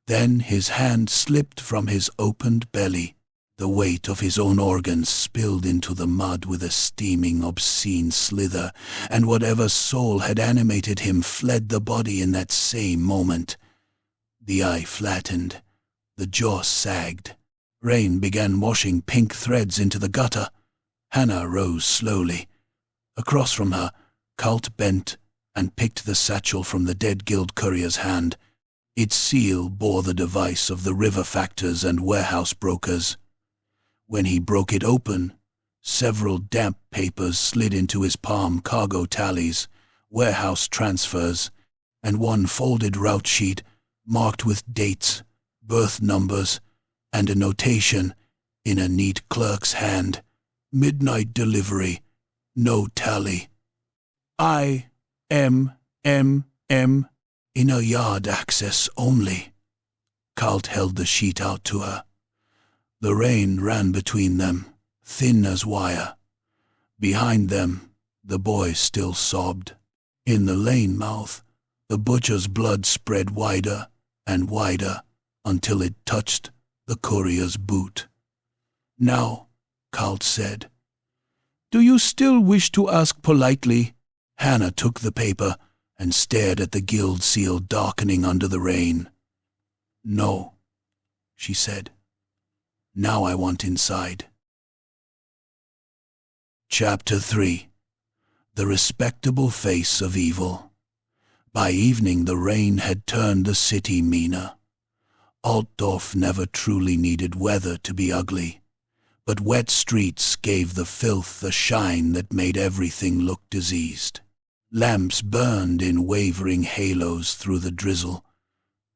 Then his hand slipped from his opened belly. The weight of his own organs spilled into the mud with a steaming, obscene slither, and whatever soul had animated him fled the body in that same moment. The eye flattened. The jaw sagged. Rain began washing pink threads into the gutter. Hannah rose slowly. Across from her, Cult bent and picked the satchel from the dead guild courier's hand. Its seal bore the device of the river factors and warehouse brokers. When he broke it open, several damp papers slid into his palm: cargo tallies, warehouse transfers, and one folded route sheet marked with dates, berth numbers, and a notation in a neat clerk's hand: midnight delivery, no tally. Inner yard access only. Cult held the sheet out to her. The rain ran between them, thin as wire. Behind them, the boy still sobbed. In the lane mouth, the butcher's blood spread wider and wider until it touched the courier's boot. "Now," Cult said, "do you still wish to ask politely?" Hannah took the paper and stared at the guild seal darkening under the rain. "No," she said. "Now I want inside." Chapter 3. The Respectable Face of Evil. By evening the rain had turned the city meaner. Altdorf never truly needed weather to be ugly, but wet streets gave the filth a shine that made everything look diseased. Lamps burned in wavering halos through the drizzle.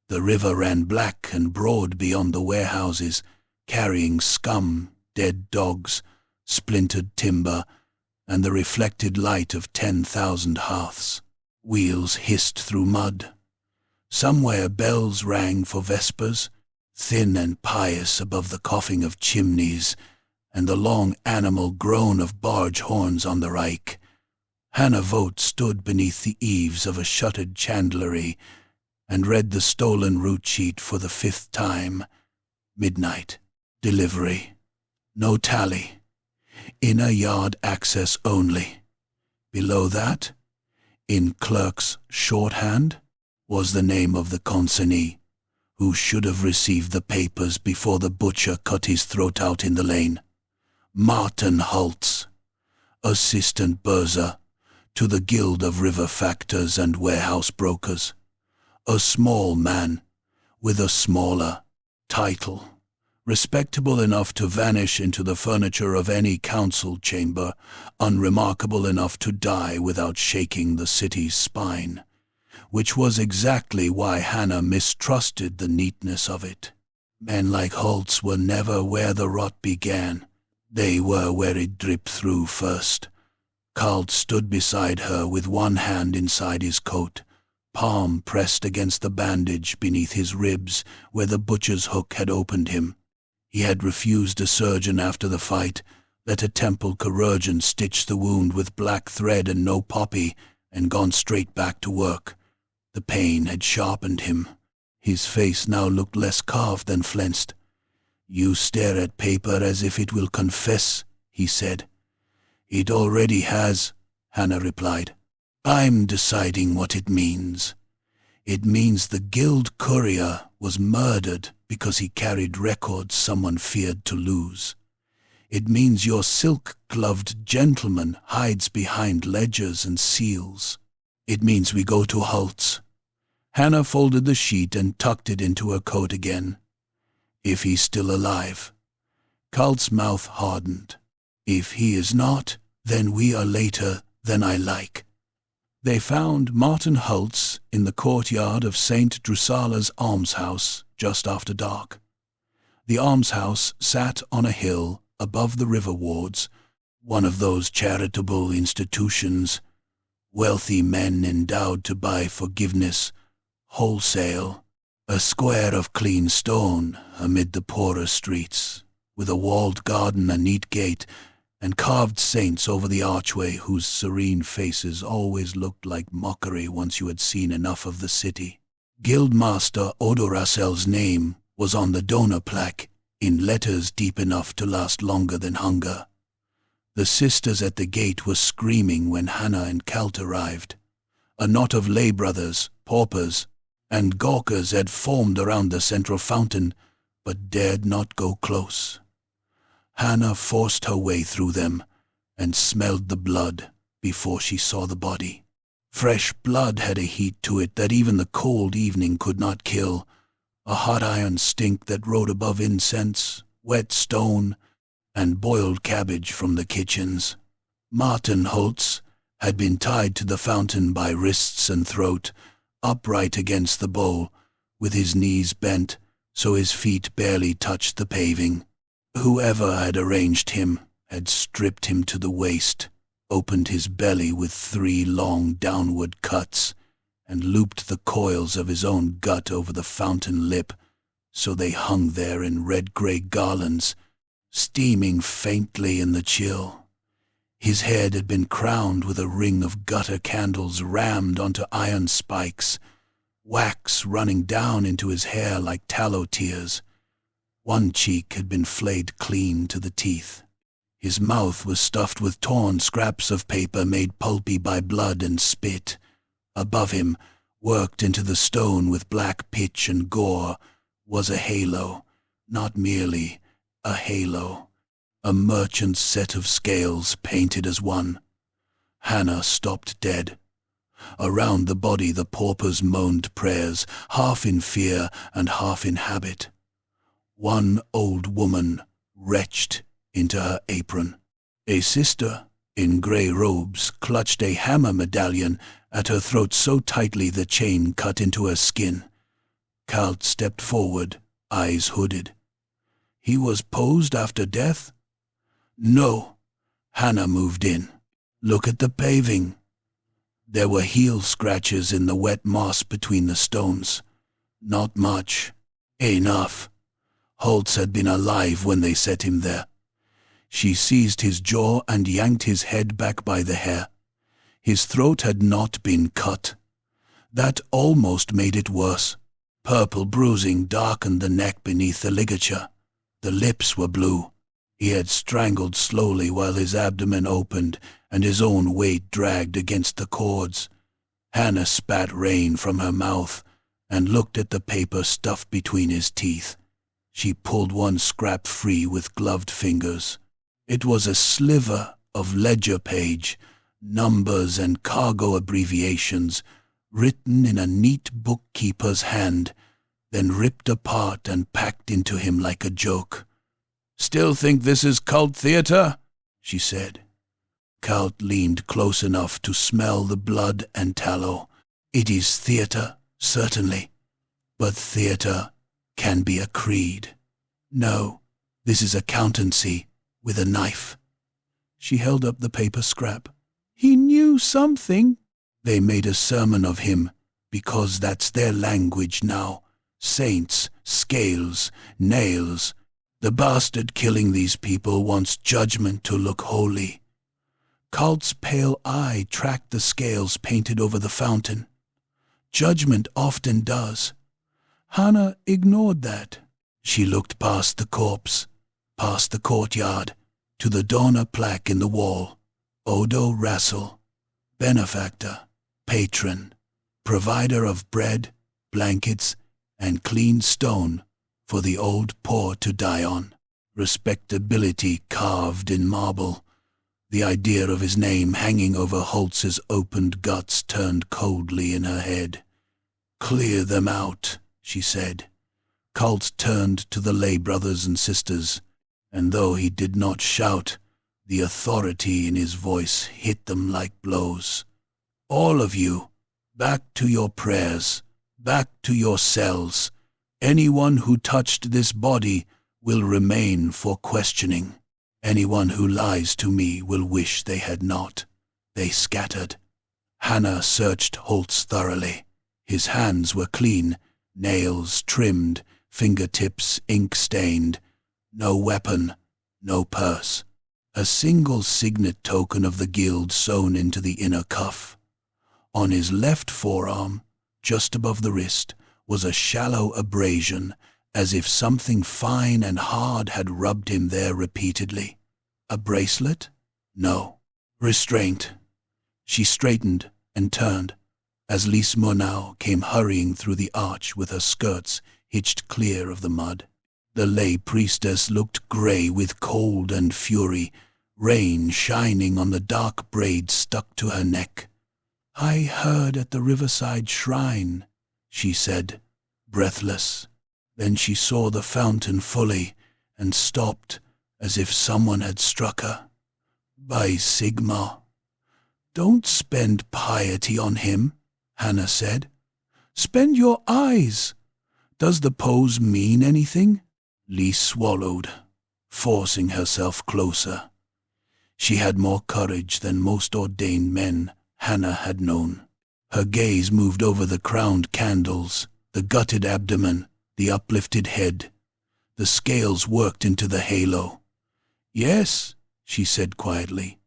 The river ran black and broad beyond the warehouses, carrying scum, dead dogs, splintered timber, and the reflected light of 10,000 hearths. Wheels hissed through mud. Somewhere bells rang for vespers, thin and pious above the coughing of chimneys and the long animal groan of barge horns on the Reik. Hannah Vogt stood beneath the eaves of a shuttered chandlery and read the stolen route sheet for the 5th time. Midnight. Delivery. No tally. Inner yard access only. Below that, in clerk's shorthand, was the name of the consignee, who should have received the papers before the butcher cut his throat out in the lane. Martin Holtz, assistant bursar to the Guild of River Factors and Warehouse Brokers. A small man with a smaller title, respectable enough to vanish into the furniture of any council chamber, unremarkable enough to die without shaking the city's spine, which was exactly why Hannah mistrusted the neatness of it. Men like Holtz were never where the rot began. They were where it dripped through first. Cult stood beside her with one hand inside his coat, palm pressed against the bandage beneath his ribs where the butcher's hook had opened him. He had refused a surgeon after the fight, let a temple chirurgeon stitch the wound with black thread and no poppy, and gone straight back to work. The pain had sharpened him. His face now looked less carved than flensed. "You stare at paper as if it will confess," he said. "It already has," Hannah replied. "I'm deciding what it means. It means the guild courier was murdered because he carried records someone feared to lose. It means your silk-gloved gentleman hides behind ledgers and seals. It means we go to Holtz." Hannah folded the sheet and tucked it into her coat again. "If he's still alive." Cult's mouth hardened. "If he is not, then we are later than I like." They found Martin Holtz in the courtyard of St. Drusala's almshouse just after dark. The almshouse sat on a hill above the river wards, one of those charitable institutions, wealthy men endowed to buy forgiveness wholesale, a square of clean stone amid the poorer streets, with a walled garden, a neat gate, and carved saints over the archway whose serene faces always looked like mockery once you had seen enough of the city. Guildmaster Odoracel's name was on the donor plaque in letters deep enough to last longer than hunger. The sisters at the gate were screaming when Hannah and Cult arrived. A knot of lay brothers, paupers, and gawkers had formed around the central fountain, but dared not go close. Hannah forced her way through them and smelled the blood before she saw the body. Fresh blood had a heat to it that even the cold evening could not kill, a hot iron stink that rode above incense, wet stone, and boiled cabbage from the kitchens. Martin Holtz had been tied to the fountain by wrists and throat, upright against the bowl, with his knees bent so his feet barely touched the paving. Whoever had arranged him had stripped him to the waist, opened his belly with 3 long downward cuts, and looped the coils of his own gut over the fountain lip, so they hung there in red-gray garlands, steaming faintly in the chill. His head had been crowned with a ring of gutter candles rammed onto iron spikes, wax running down into his hair like tallow tears. One cheek had been flayed clean to the teeth. His mouth was stuffed with torn scraps of paper made pulpy by blood and spit. Above him, worked into the stone with black pitch and gore, was a halo, not merely a halo, a merchant's set of scales painted as one. Hannah stopped dead. Around the body the paupers moaned prayers, half in fear and half in habit. One old woman retched into her apron. A sister, in grey robes, clutched a hammer medallion at her throat so tightly the chain cut into her skin. Kalt stepped forward, eyes hooded. He was posed after death? No. Hannah moved in. Look at the paving. There were heel scratches in the wet moss between the stones. Not much. Enough. Holtz had been alive when they set him there. She seized his jaw and yanked his head back by the hair. His throat had not been cut. That almost made it worse. Purple bruising darkened the neck beneath the ligature. The lips were blue. He had strangled slowly while his abdomen opened and his own weight dragged against the cords. Hannah spat rain from her mouth and looked at the paper stuffed between his teeth. She pulled one scrap free with gloved fingers. It was a sliver of ledger page, numbers and cargo abbreviations, written in a neat bookkeeper's hand, then ripped apart and packed into him like a joke. "Still think this is cult theater?" she said. Kalt leaned close enough to smell the blood and tallow. "It is theater, certainly, but theater can be a creed. No, this is accountancy with a knife." She held up the paper scrap. "He knew something." They made a sermon of him, because that's their language now. Saints, scales, nails. The bastard killing these people wants judgment to look holy. Kalt's pale eye tracked the scales painted over the fountain. Judgment often does. Hannah ignored that. She looked past the corpse, past the courtyard, to the donor plaque in the wall. Odo Rassel, benefactor, patron, provider of bread, blankets, and clean stone for the old poor to die on. Respectability carved in marble. The idea of his name hanging over Holtz's opened guts turned coldly in her head. "Clear them out," she said. Kalt turned to the lay brothers and sisters, and though he did not shout, the authority in his voice hit them like blows. "All of you, back to your prayers, back to your cells. Anyone who touched this body will remain for questioning. Anyone who lies to me will wish they had not." They scattered. Hannah searched Holtz thoroughly. His hands were clean, nails trimmed, fingertips ink-stained. No weapon, no purse. A single signet token of the guild sewn into the inner cuff. On his left forearm, just above the wrist, was a shallow abrasion, as if something fine and hard had rubbed him there repeatedly. A bracelet? No. Restraint. She straightened and turned, as Lise Murnau came hurrying through the arch with her skirts hitched clear of the mud. The lay priestess looked grey with cold and fury, rain shining on the dark braids stuck to her neck. "I heard at the riverside shrine," she said, breathless. Then she saw the fountain fully and stopped as if someone had struck her. "By Sigma." "Don't spend piety on him," Hannah said. "Spend your eyes. Does the pose mean anything?" Lee swallowed, forcing herself closer. She had more courage than most ordained men Hannah had known. Her gaze moved over the crowned candles, the gutted abdomen, the uplifted head. The scales worked into the halo. "Yes," she said quietly.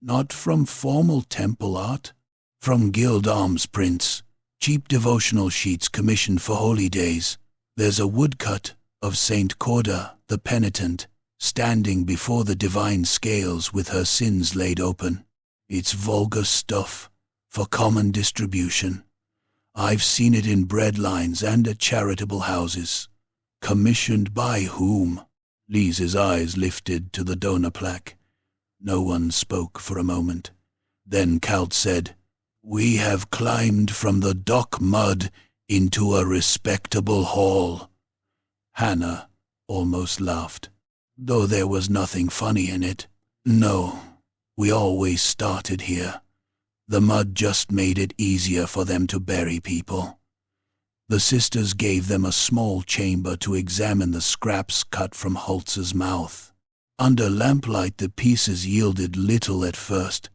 "Not from formal temple art. From guild arms prints, cheap devotional sheets commissioned for holy days. There's a woodcut of Saint Corda, the penitent, standing before the divine scales with her sins laid open. It's vulgar stuff, for common distribution. I've seen it in bread lines and at charitable houses. Commissioned by whom?" Lee's eyes lifted to the donor plaque. No one spoke for a moment. Then Kalt said, "We have climbed from the dock mud into a respectable hall." Hannah almost laughed, though there was nothing funny in it. "No, we always started here. The mud just made it easier for them to bury people." The sisters gave them a small chamber to examine the scraps cut from Holtz's mouth. Under lamplight the pieces yielded little at first,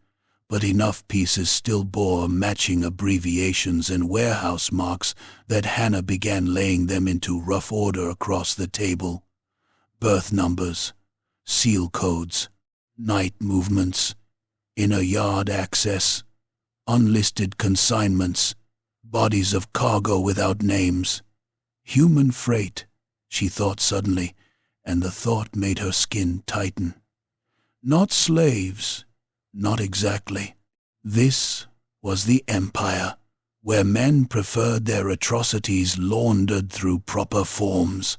but enough pieces still bore matching abbreviations and warehouse marks that Hannah began laying them into rough order across the table. Birth numbers, seal codes, night movements, inner yard access, unlisted consignments, bodies of cargo without names. Human freight, she thought suddenly, and the thought made her skin tighten. Not slaves, not exactly. This was the empire, where men preferred their atrocities laundered through proper forms.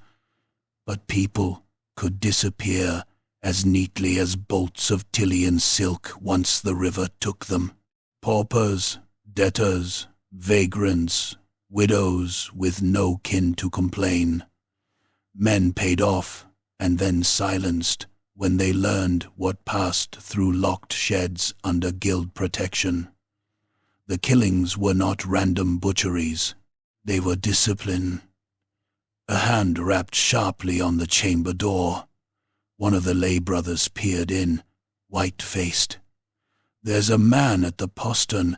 But people could disappear as neatly as bolts of Tylian silk once the river took them. Paupers, debtors, vagrants, widows with no kin to complain. Men paid off and then silenced when they learned what passed through locked sheds under guild protection. The killings were not random butcheries. They were discipline. A hand rapped sharply on the chamber door. One of the lay brothers peered in, white-faced. "There's a man at the postern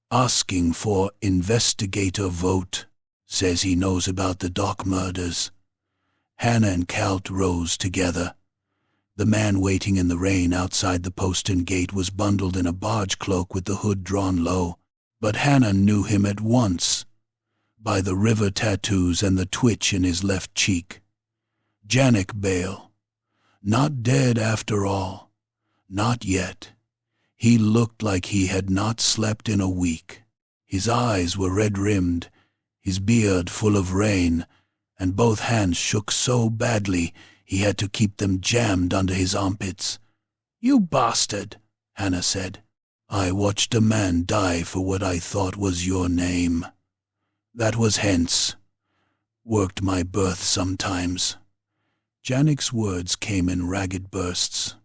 asking for investigator vote. Says he knows about the dock murders." Hannah and Kalt rose together. The man waiting in the rain outside the postern gate was bundled in a barge cloak with the hood drawn low, but Hannah knew him at once, by the river tattoos and the twitch in his left cheek. Janik Bale. Not dead after all. Not yet. He looked like he had not slept in a week. His eyes were red-rimmed, his beard full of rain, and both hands shook so badly he had to keep them jammed under his armpits. "You bastard," Hannah said. "I watched a man die for what I thought was your name. That was hence. Worked my berth sometimes." Janik's words came in ragged bursts.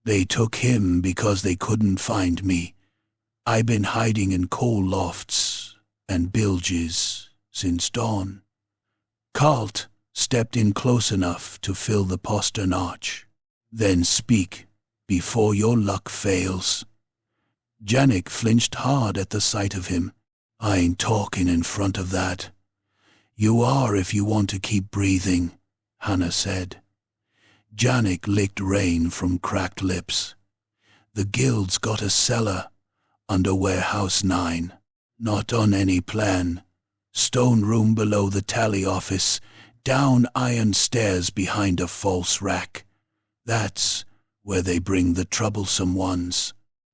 "They took him because they couldn't find me. I been hiding in coal lofts and bilges since dawn." Kalt stepped in close enough to fill the postern arch. "Then speak, before your luck fails." Janik flinched hard at the sight of him. "I ain't talking in front of that." "You are if you want to keep breathing," Hannah said. Janik licked rain from cracked lips. "The guild's got a cellar under Warehouse 9. Not on any plan. Stone room below the tally office, down iron stairs behind a false rack. That's where they bring the troublesome ones.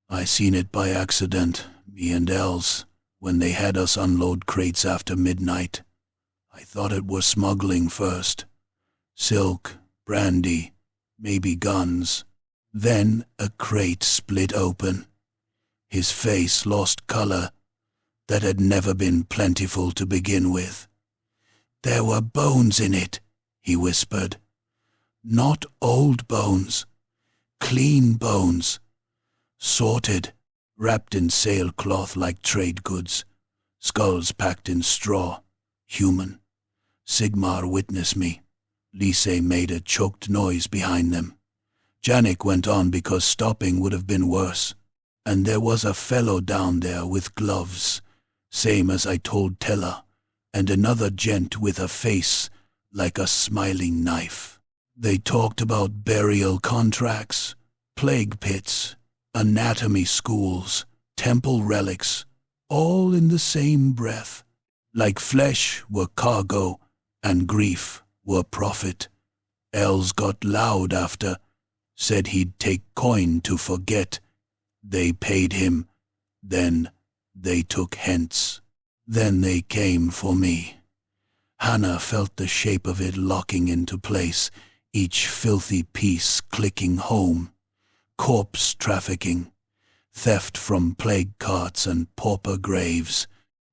I seen it by accident, me and Els, when they had us unload crates after midnight. I thought it was smuggling first. Silk, brandy, maybe guns. Then a crate split open. His face lost color that had never been plentiful to begin with. "There were bones in it," he whispered. "Not old bones, clean bones, sorted, wrapped in sailcloth like trade goods, skulls packed in straw, human. Sigmar witnessed me." Lise made a choked noise behind them. Janik went on because stopping would have been worse. "And there was a fellow down there with gloves, same as I told Tella, and another gent with a face like a smiling knife. They talked about burial contracts, plague pits, anatomy schools, temple relics, all in the same breath. Like flesh were cargo and grief were profit. Els got loud after, said he'd take coin to forget. They paid him, then they took hence. Then they came for me." Hannah felt the shape of it locking into place, each filthy piece clicking home. Corpse trafficking, theft from plague carts and pauper graves,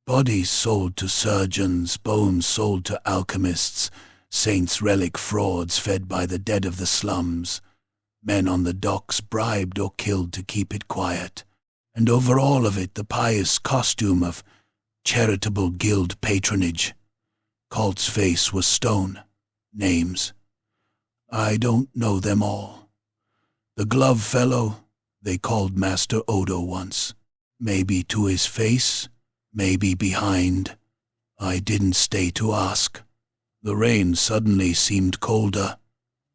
bodies sold to surgeons, bones sold to alchemists, saints' relic frauds fed by the dead of the slums, men on the docks bribed or killed to keep it quiet, and over all of it the pious costume of charitable guild patronage. Colt's face was stone. Names. I don't know them all. The glove fellow, they called Master Odo once. Maybe to his face, maybe behind. I didn't stay to ask. The rain suddenly seemed colder.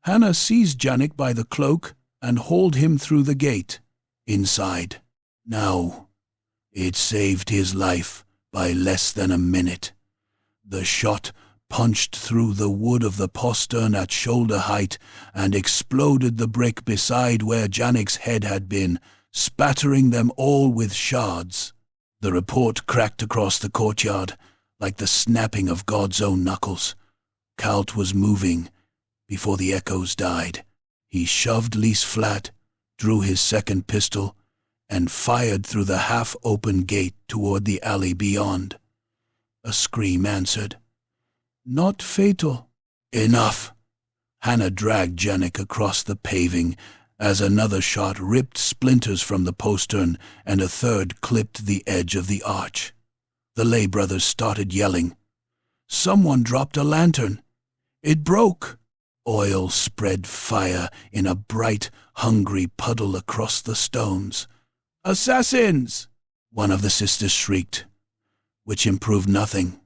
Hannah seized Janik by the cloak and hauled him through the gate. Inside. Now, it saved his life by less than a minute. The shot punched through the wood of the postern at shoulder height and exploded the brick beside where Janik's head had been, spattering them all with shards. The report cracked across the courtyard like the snapping of God's own knuckles. Kalt was moving before the echoes died. He shoved Lise flat, drew his second pistol, and fired through the half-open gate toward the alley beyond. A scream answered. Not fatal. Enough. Hannah dragged Janik across the paving as another shot ripped splinters from the postern and a third clipped the edge of the arch. The lay brothers started yelling. Someone dropped a lantern. It broke. Oil spread fire in a bright, hungry puddle across the stones. Assassins! One of the sisters shrieked, which improved nothing.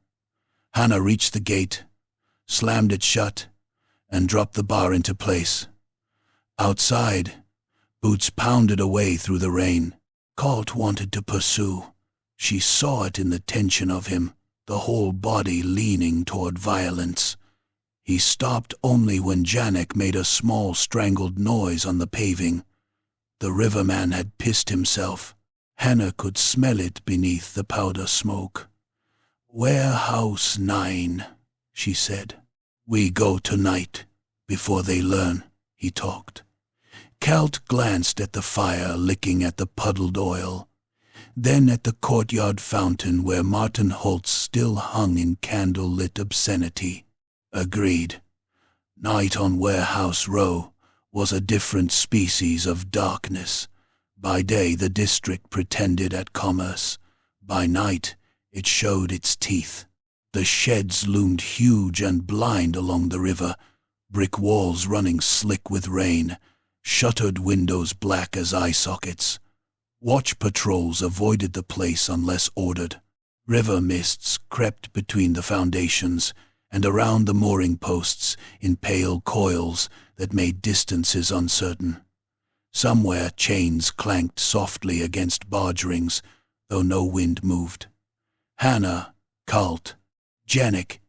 Hannah reached the gate, slammed it shut, and dropped the bar into place. Outside, boots pounded away through the rain. Colt wanted to pursue. She saw it in the tension of him, the whole body leaning toward violence. He stopped only when Janik made a small strangled noise on the paving. The riverman had pissed himself. Hannah could smell it beneath the powder smoke. Warehouse 9, she said. We go tonight, before they learn, he talked. Kalt glanced at the fire licking at the puddled oil, then at the courtyard fountain where Martin Holtz still hung in candle-lit obscenity. Agreed. Night on Warehouse Row was a different species of darkness. By day the district pretended at commerce. By night it showed its teeth. The sheds loomed huge and blind along the river, brick walls running slick with rain, shuttered windows black as eye sockets. Watch patrols avoided the place unless ordered. River mists crept between the foundations and around the mooring posts in pale coils that made distances uncertain. Somewhere chains clanked softly against barge rings, though no wind moved. Hannah, Kalt, Janik,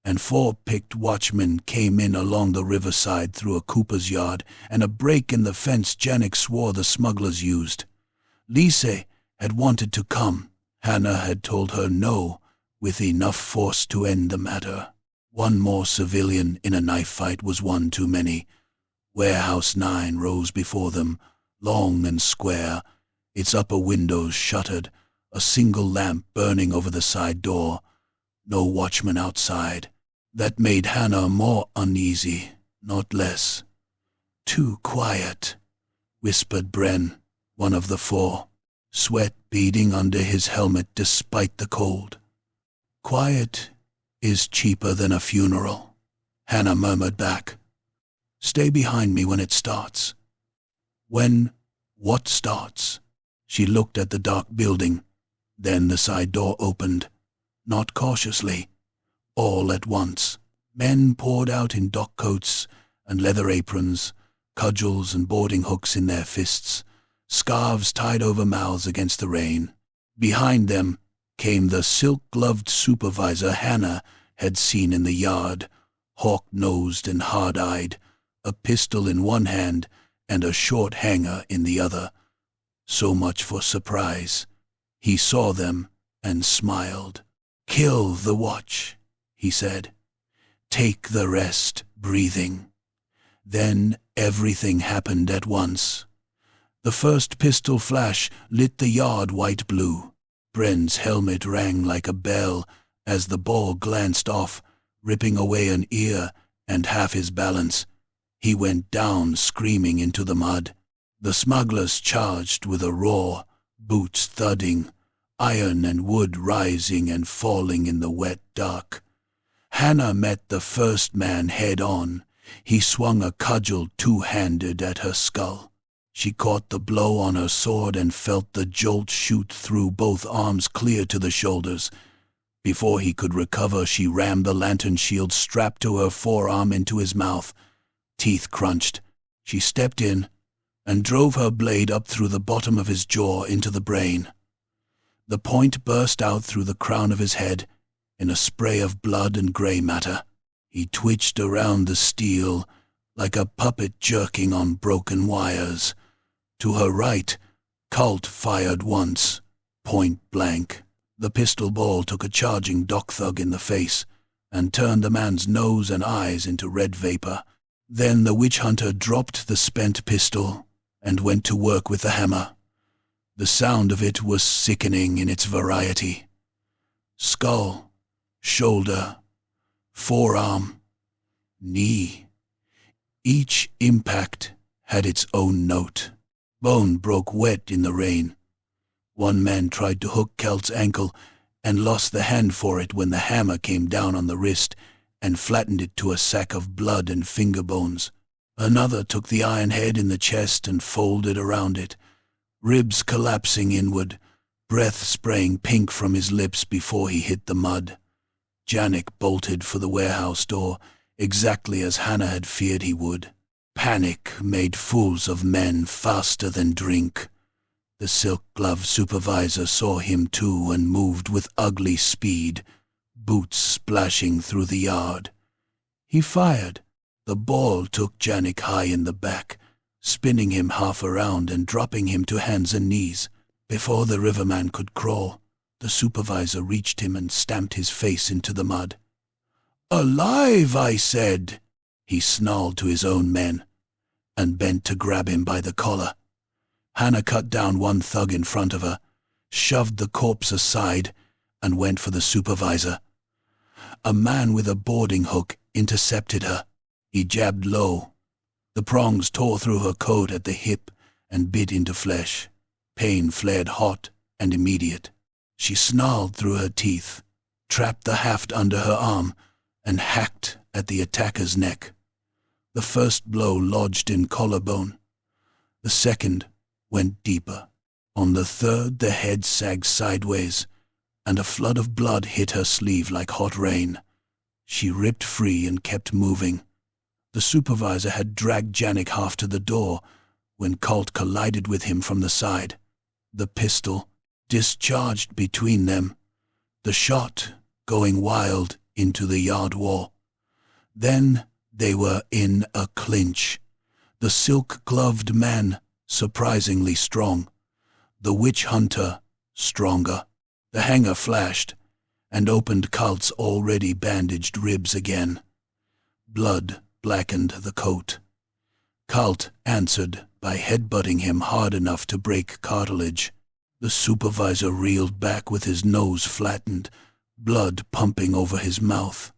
and 4 picked watchmen came in along the riverside through a cooper's yard and a break in the fence Janik swore the smugglers used. Lise had wanted to come. Hannah had told her no, with enough force to end the matter. One more civilian in a knife fight was one too many. Warehouse 9 rose before them, long and square, its upper windows shuttered, a single lamp burning over the side door. No watchman outside. That made Hannah more uneasy, not less. "Too quiet," whispered Bren, one of the four, sweat beading under his helmet despite the cold. "Quiet is cheaper than a funeral," Hannah murmured back. "Stay behind me when it starts." "When what starts?" She looked at the dark building. Then the side door opened, not cautiously, all at once. Men poured out in dock coats and leather aprons, cudgels and boarding hooks in their fists, scarves tied over mouths against the rain. Behind them came the silk-gloved supervisor Hannah had seen in the yard, hawk-nosed and hard-eyed, a pistol in one hand and a short hanger in the other. So much for surprise. He saw them and smiled. "Kill the watch," he said. "Take the rest, breathing." Then everything happened at once. The first pistol flash lit the yard white-blue. Bren's helmet rang like a bell as the ball glanced off, ripping away an ear and half his balance. He went down screaming into the mud. The smugglers charged with a roar, boots thudding, iron and wood rising and falling in the wet dark. Hannah met the first man head-on. He swung a cudgel two-handed at her skull. She caught the blow on her sword and felt the jolt shoot through both arms clear to the shoulders. Before he could recover, she rammed the lantern shield strapped to her forearm into his mouth. Teeth crunched. She stepped in and drove her blade up through the bottom of his jaw into the brain. The point burst out through the crown of his head in a spray of blood and gray matter. He twitched around the steel like a puppet jerking on broken wires. To her right, Colt fired once, point blank. The pistol ball took a charging dock thug in the face and turned the man's nose and eyes into red vapor. Then the witch hunter dropped the spent pistol and went to work with the hammer. The sound of it was sickening in its variety. Skull, shoulder, forearm, knee. Each impact had its own note. Bone broke wet in the rain. One man tried to hook Kelt's ankle and lost the hand for it when the hammer came down on the wrist and flattened it to a sack of blood and finger bones. Another took the iron head in the chest and folded around it, ribs collapsing inward, breath spraying pink from his lips before he hit the mud. Janik bolted for the warehouse door, exactly as Hannah had feared he would. Panic made fools of men faster than drink. The silk-gloved supervisor saw him too and moved with ugly speed, boots splashing through the yard. He fired. The ball took Janik high in the back, spinning him half around and dropping him to hands and knees. Before the riverman could crawl, the supervisor reached him and stamped his face into the mud. "Alive, I said!" He snarled to his own men and bent to grab him by the collar. Hannah cut down one thug in front of her, shoved the corpse aside, and went for the supervisor. A man with a boarding hook intercepted her. He jabbed low. The prongs tore through her coat at the hip and bit into flesh. Pain flared hot and immediate. She snarled through her teeth, trapped the haft under her arm, and hacked at the attacker's neck. The first blow lodged in collarbone. The second went deeper. On the third, the head sagged sideways, and a flood of blood hit her sleeve like hot rain. She ripped free and kept moving. The supervisor had dragged Janik half to the door when Colt collided with him from the side. The pistol discharged between them, the shot going wild into the yard wall. Then they were in a clinch. The silk-gloved man surprisingly strong, the witch hunter stronger. The hanger flashed, and opened Cult's already bandaged ribs again. Blood blackened the coat. Cult answered by headbutting him hard enough to break cartilage. The supervisor reeled back with his nose flattened, blood pumping over his mouth.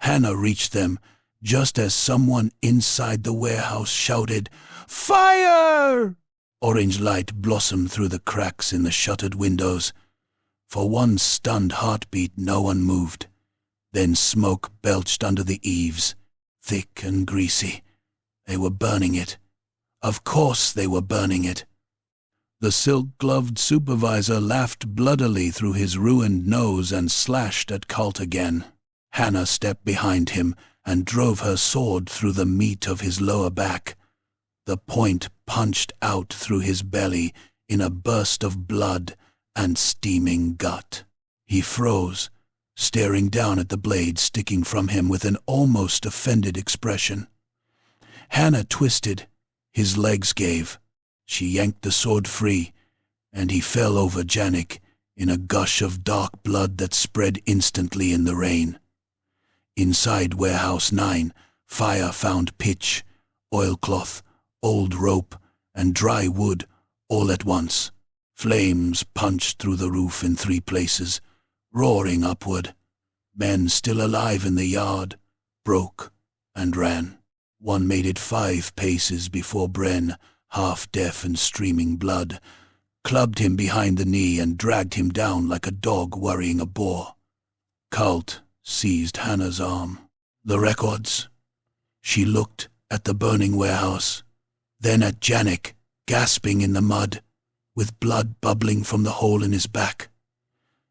Hannah reached them just as someone inside the warehouse shouted, "Fire!" Orange light blossomed through the cracks in the shuttered windows. For one stunned heartbeat, no one moved. Then smoke belched under the eaves, thick and greasy. They were burning it. Of course they were burning it. The silk-gloved supervisor laughed bloodily through his ruined nose and slashed at Cult again. Hannah stepped behind him and drove her sword through the meat of his lower back. The point punched out through his belly in a burst of blood and steaming gut. He froze, staring down at the blade sticking from him with an almost offended expression. Hannah twisted. His legs gave. She yanked the sword free, and he fell over Janik in a gush of dark blood that spread instantly in the rain. Inside Warehouse 9, fire found pitch, oilcloth, old rope, and dry wood all at once. Flames punched through the roof in 3 places, roaring upward. Men still alive in the yard broke and ran. One made it 5 paces before Bren, half deaf and streaming blood, clubbed him behind the knee and dragged him down like a dog worrying a boar. Cult seized Hannah's arm. The records. She looked at the burning warehouse, then at Janik, gasping in the mud, with blood bubbling from the hole in his back.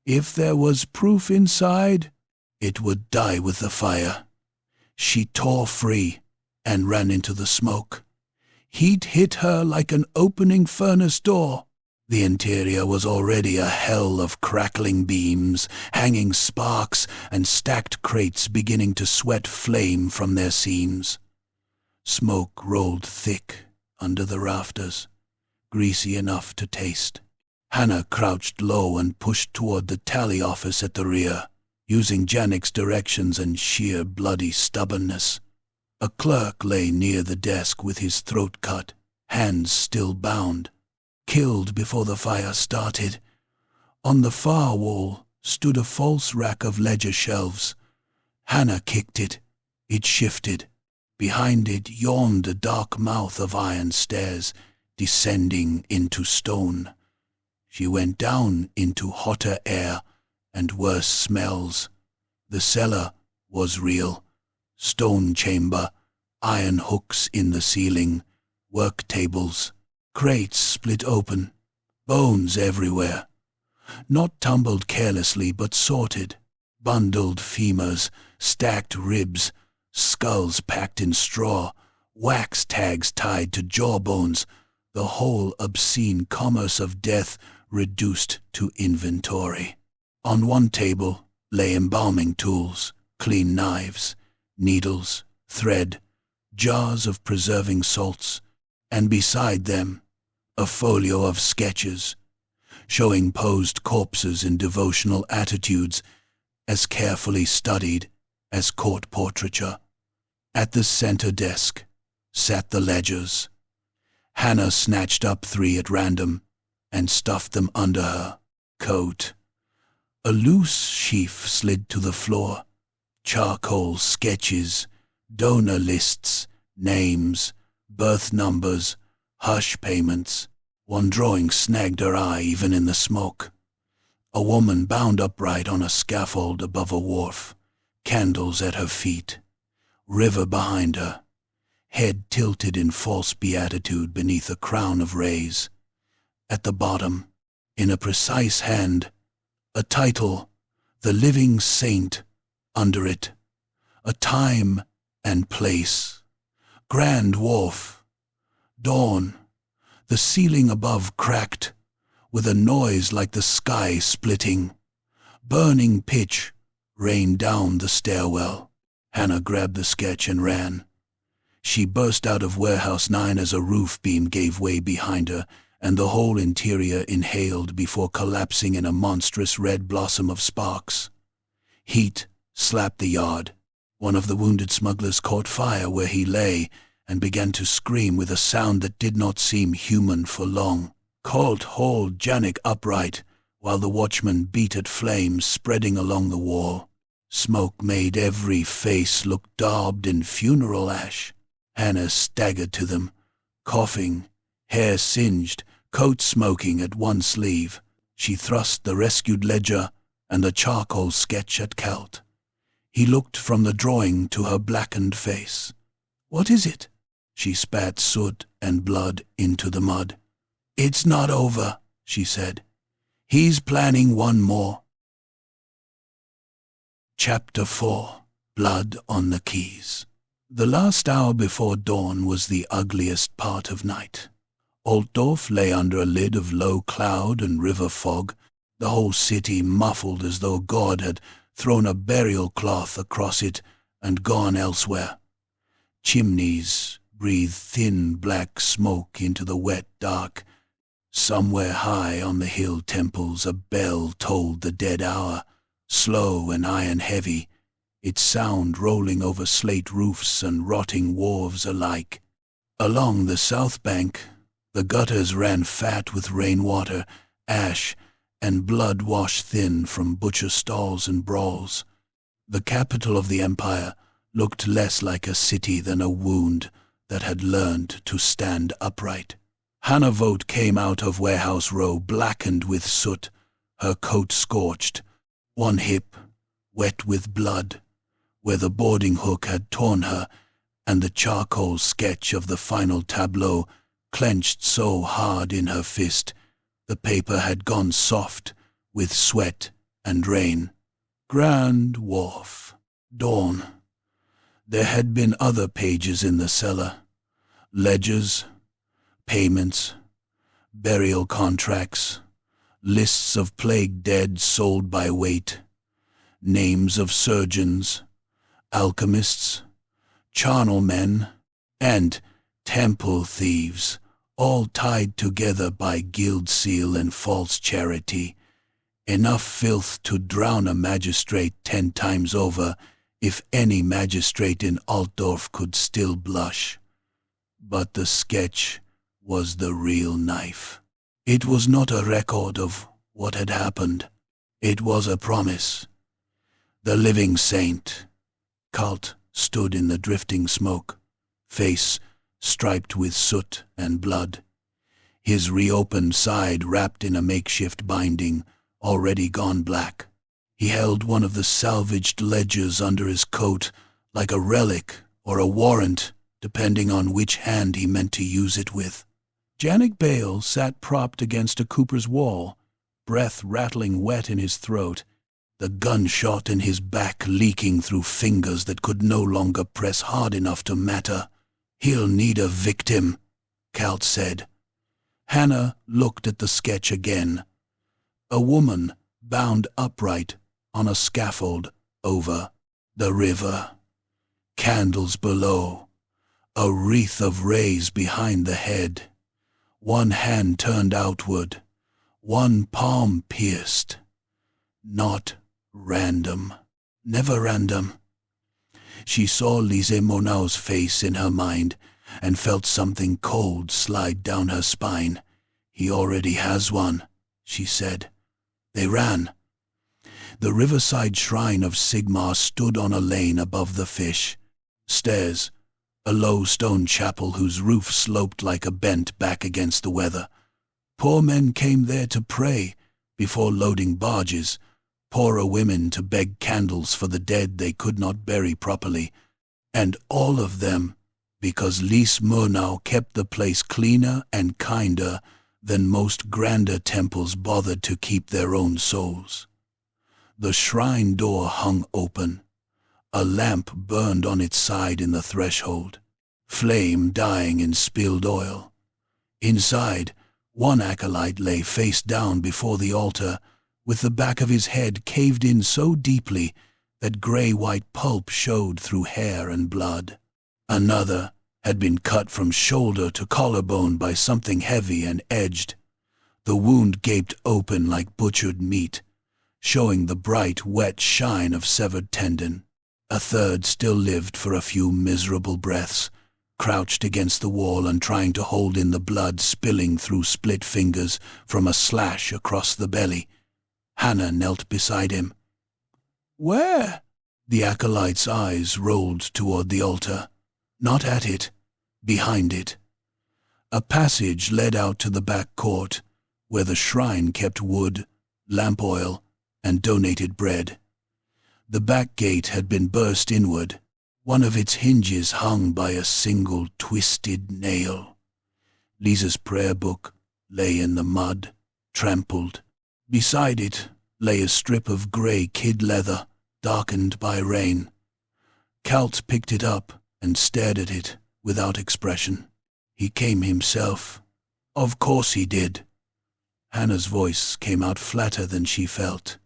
If there was proof inside, it would die with the fire. She tore free and ran into the smoke. Heat hit her like an opening furnace door. The interior was already a hell of crackling beams, hanging sparks, and stacked crates beginning to sweat flame from their seams. Smoke rolled thick under the rafters, greasy enough to taste. Hannah crouched low and pushed toward the tally office at the rear, using Janik's directions and sheer bloody stubbornness. A clerk lay near the desk with his throat cut, hands still bound. Killed before the fire started. On the far wall stood a false rack of ledger shelves. Hannah kicked it. It shifted. Behind it yawned a dark mouth of iron stairs, descending into stone. She went down into hotter air and worse smells. The cellar was real. Stone chamber, iron hooks in the ceiling, work tables, crates split open, bones everywhere. Not tumbled carelessly, but sorted. Bundled femurs, stacked ribs, skulls packed in straw, wax tags tied to jawbones, the whole obscene commerce of death reduced to inventory. On one table lay embalming tools, clean knives, needles, thread, jars of preserving salts, and beside them a folio of sketches, showing posed corpses in devotional attitudes as carefully studied as court portraiture. At the center desk sat the ledgers. Hannah snatched up 3 at random and stuffed them under her coat. A loose sheaf slid to the floor. Charcoal sketches, donor lists, names, birth numbers, hush payments. One drawing snagged her eye even in the smoke. A woman bound upright on a scaffold above a wharf, candles at her feet, river behind her, head tilted in false beatitude beneath a crown of rays. At the bottom, in a precise hand, a title, The Living Saint, under it, a time and place. Grand Wharf. Dawn. The ceiling above cracked, with a noise like the sky splitting. Burning pitch rained down the stairwell. Hannah grabbed the sketch and ran. She burst out of Warehouse 9 as a roof beam gave way behind her, and the whole interior inhaled before collapsing in a monstrous red blossom of sparks. Heat slapped the yard. One of the wounded smugglers caught fire where he lay and began to scream with a sound that did not seem human for long. Colt hauled Janik upright while the watchman beat at flames spreading along the wall. Smoke made every face look daubed in funeral ash. Hannah staggered to them, coughing, hair singed, coat smoking at one sleeve. She thrust the rescued ledger and the charcoal sketch at Celt. He looked from the drawing to her blackened face. "What is it?" She spat soot and blood into the mud. "It's not over," she said. "He's planning one more." Chapter 4. Blood on the Quays. The last hour before dawn was the ugliest part of night. Altdorf lay under a lid of low cloud and river fog, the whole city muffled as though God had thrown a burial cloth across it and gone elsewhere. Chimneys breathed thin black smoke into the wet dark. Somewhere high on the hill temples a bell tolled the dead hour, slow and iron-heavy, its sound rolling over slate roofs and rotting wharves alike. Along the south bank, the gutters ran fat with rainwater, ash, and blood washed thin from butcher stalls and brawls. The capital of the empire looked less like a city than a wound that had learned to stand upright. Hannah Vogt came out of Warehouse Row blackened with soot, her coat scorched, one hip wet with blood, where the boarding hook had torn her, and the charcoal sketch of the final tableau clenched so hard in her fist the paper had gone soft with sweat and rain. Grand Wharf. Dawn. There had been other pages in the cellar. Ledgers, payments, burial contracts, lists of plague dead sold by weight, names of surgeons, alchemists, charnel men, and temple thieves, all tied together by guild seal and false charity. Enough filth to drown a magistrate 10 times over, if any magistrate in Altdorf could still blush. But the sketch was the real knife. It was not a record of what had happened. It was a promise. The living saint. Cult stood in the drifting smoke, face striped with soot and blood, his reopened side wrapped in a makeshift binding, already gone black. He held one of the salvaged ledgers under his coat like a relic or a warrant, depending on which hand he meant to use it with. Janik Bale sat propped against a cooper's wall, breath rattling wet in his throat, the gunshot in his back leaking through fingers that could no longer press hard enough to matter. "He'll need a victim," Celt said. Hannah looked at the sketch again. A woman bound upright on a scaffold over the river. Candles below, a wreath of rays behind the head. One hand turned outward, one palm pierced. Not random. Never random. She saw Lise Monau's face in her mind and felt something cold slide down her spine. "He already has one," she said. They ran. The riverside shrine of Sigmar stood on a lane above the fish. Stairs, a low stone chapel whose roof sloped like a bent back against the weather. Poor men came there to pray before loading barges, poorer women to beg candles for the dead they could not bury properly, and all of them because Lise Murnau kept the place cleaner and kinder than most grander temples bothered to keep their own souls. The shrine door hung open. A lamp burned on its side in the threshold, flame dying in spilled oil. Inside, one acolyte lay face down before the altar, with the back of his head caved in so deeply that grey-white pulp showed through hair and blood. Another had been cut from shoulder to collarbone by something heavy and edged. The wound gaped open like butchered meat. showing the bright, wet shine of severed tendon. A third still lived for a few miserable breaths, crouched against the wall and trying to hold in the blood spilling through split fingers from a slash across the belly. Hannah knelt beside him. "Where?" The acolyte's eyes rolled toward the altar. Not at it, behind it. A passage led out to the back court, where the shrine kept wood, lamp oil, and donated bread. The back gate had been burst inward. One of its hinges hung by a single twisted nail. Lisa's prayer book lay in the mud, trampled. Beside it lay a strip of grey kid leather, darkened by rain. Kalt picked it up and stared at it without expression. He came himself. Of course he did. Hannah's voice came out flatter than she felt.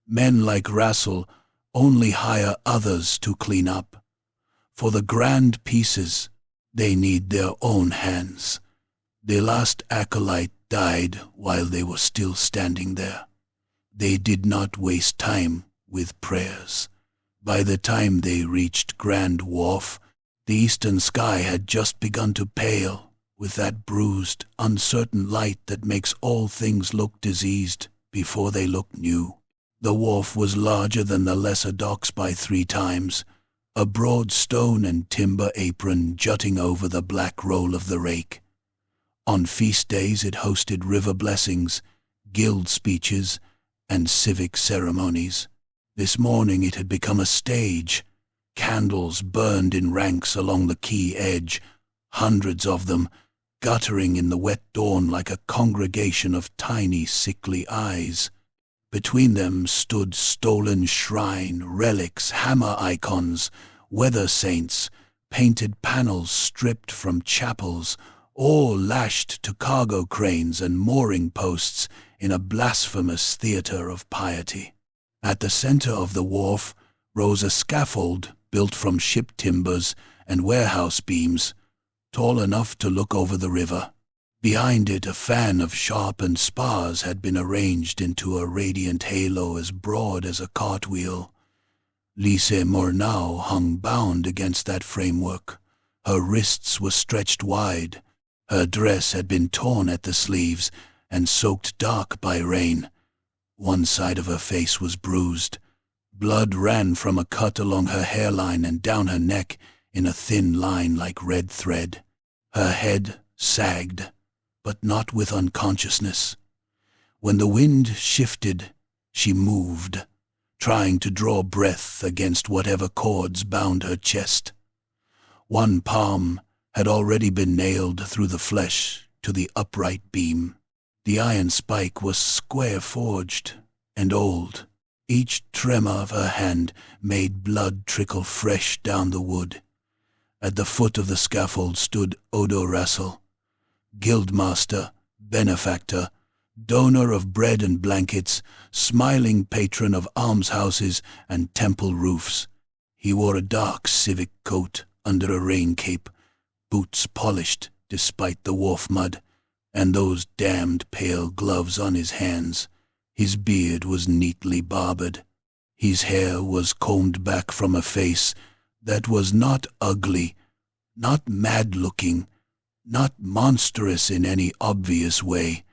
Men like Russell only hire others to clean up. For the grand pieces, they need their own hands. The last acolyte died while they were still standing there. They did not waste time with prayers. By the time they reached Grand Wharf, the eastern sky had just begun to pale with that bruised, uncertain light that makes all things look diseased before they look new. The wharf was larger than the lesser docks by 3 times, a broad stone and timber apron jutting over the black roll of the rake. On feast days it hosted river blessings, guild speeches, and civic ceremonies. This morning it had become a stage. Candles burned in ranks along the quay edge, hundreds of them, guttering in the wet dawn like a congregation of tiny, sickly eyes. Between them stood stolen shrine, relics, hammer icons, weather saints, painted panels stripped from chapels, all lashed to cargo cranes and mooring posts in a blasphemous theater of piety. At the center of the wharf rose a scaffold built from ship timbers and warehouse beams, tall enough to look over the river. Behind it, a fan of sharpened spars had been arranged into a radiant halo as broad as a cartwheel. Lise Murnau hung bound against that framework. Her wrists were stretched wide. Her dress had been torn at the sleeves and soaked dark by rain. One side of her face was bruised. Blood ran from a cut along her hairline and down her neck in a thin line like red thread. Her head sagged, but not with unconsciousness. When the wind shifted, she moved, trying to draw breath against whatever cords bound her chest. One palm had already been nailed through the flesh to the upright beam. The iron spike was square-forged and old. Each tremor of her hand made blood trickle fresh down the wood. At the foot of the scaffold stood Odo Russell, guildmaster, benefactor, donor of bread and blankets, smiling patron of almshouses and temple roofs. He wore a dark civic coat under a rain cape, boots polished despite the wharf mud, and those damned pale gloves on his hands. His beard was neatly barbered. His hair was combed back from a face that was not ugly, not mad-looking, not monstrous in any obvious way.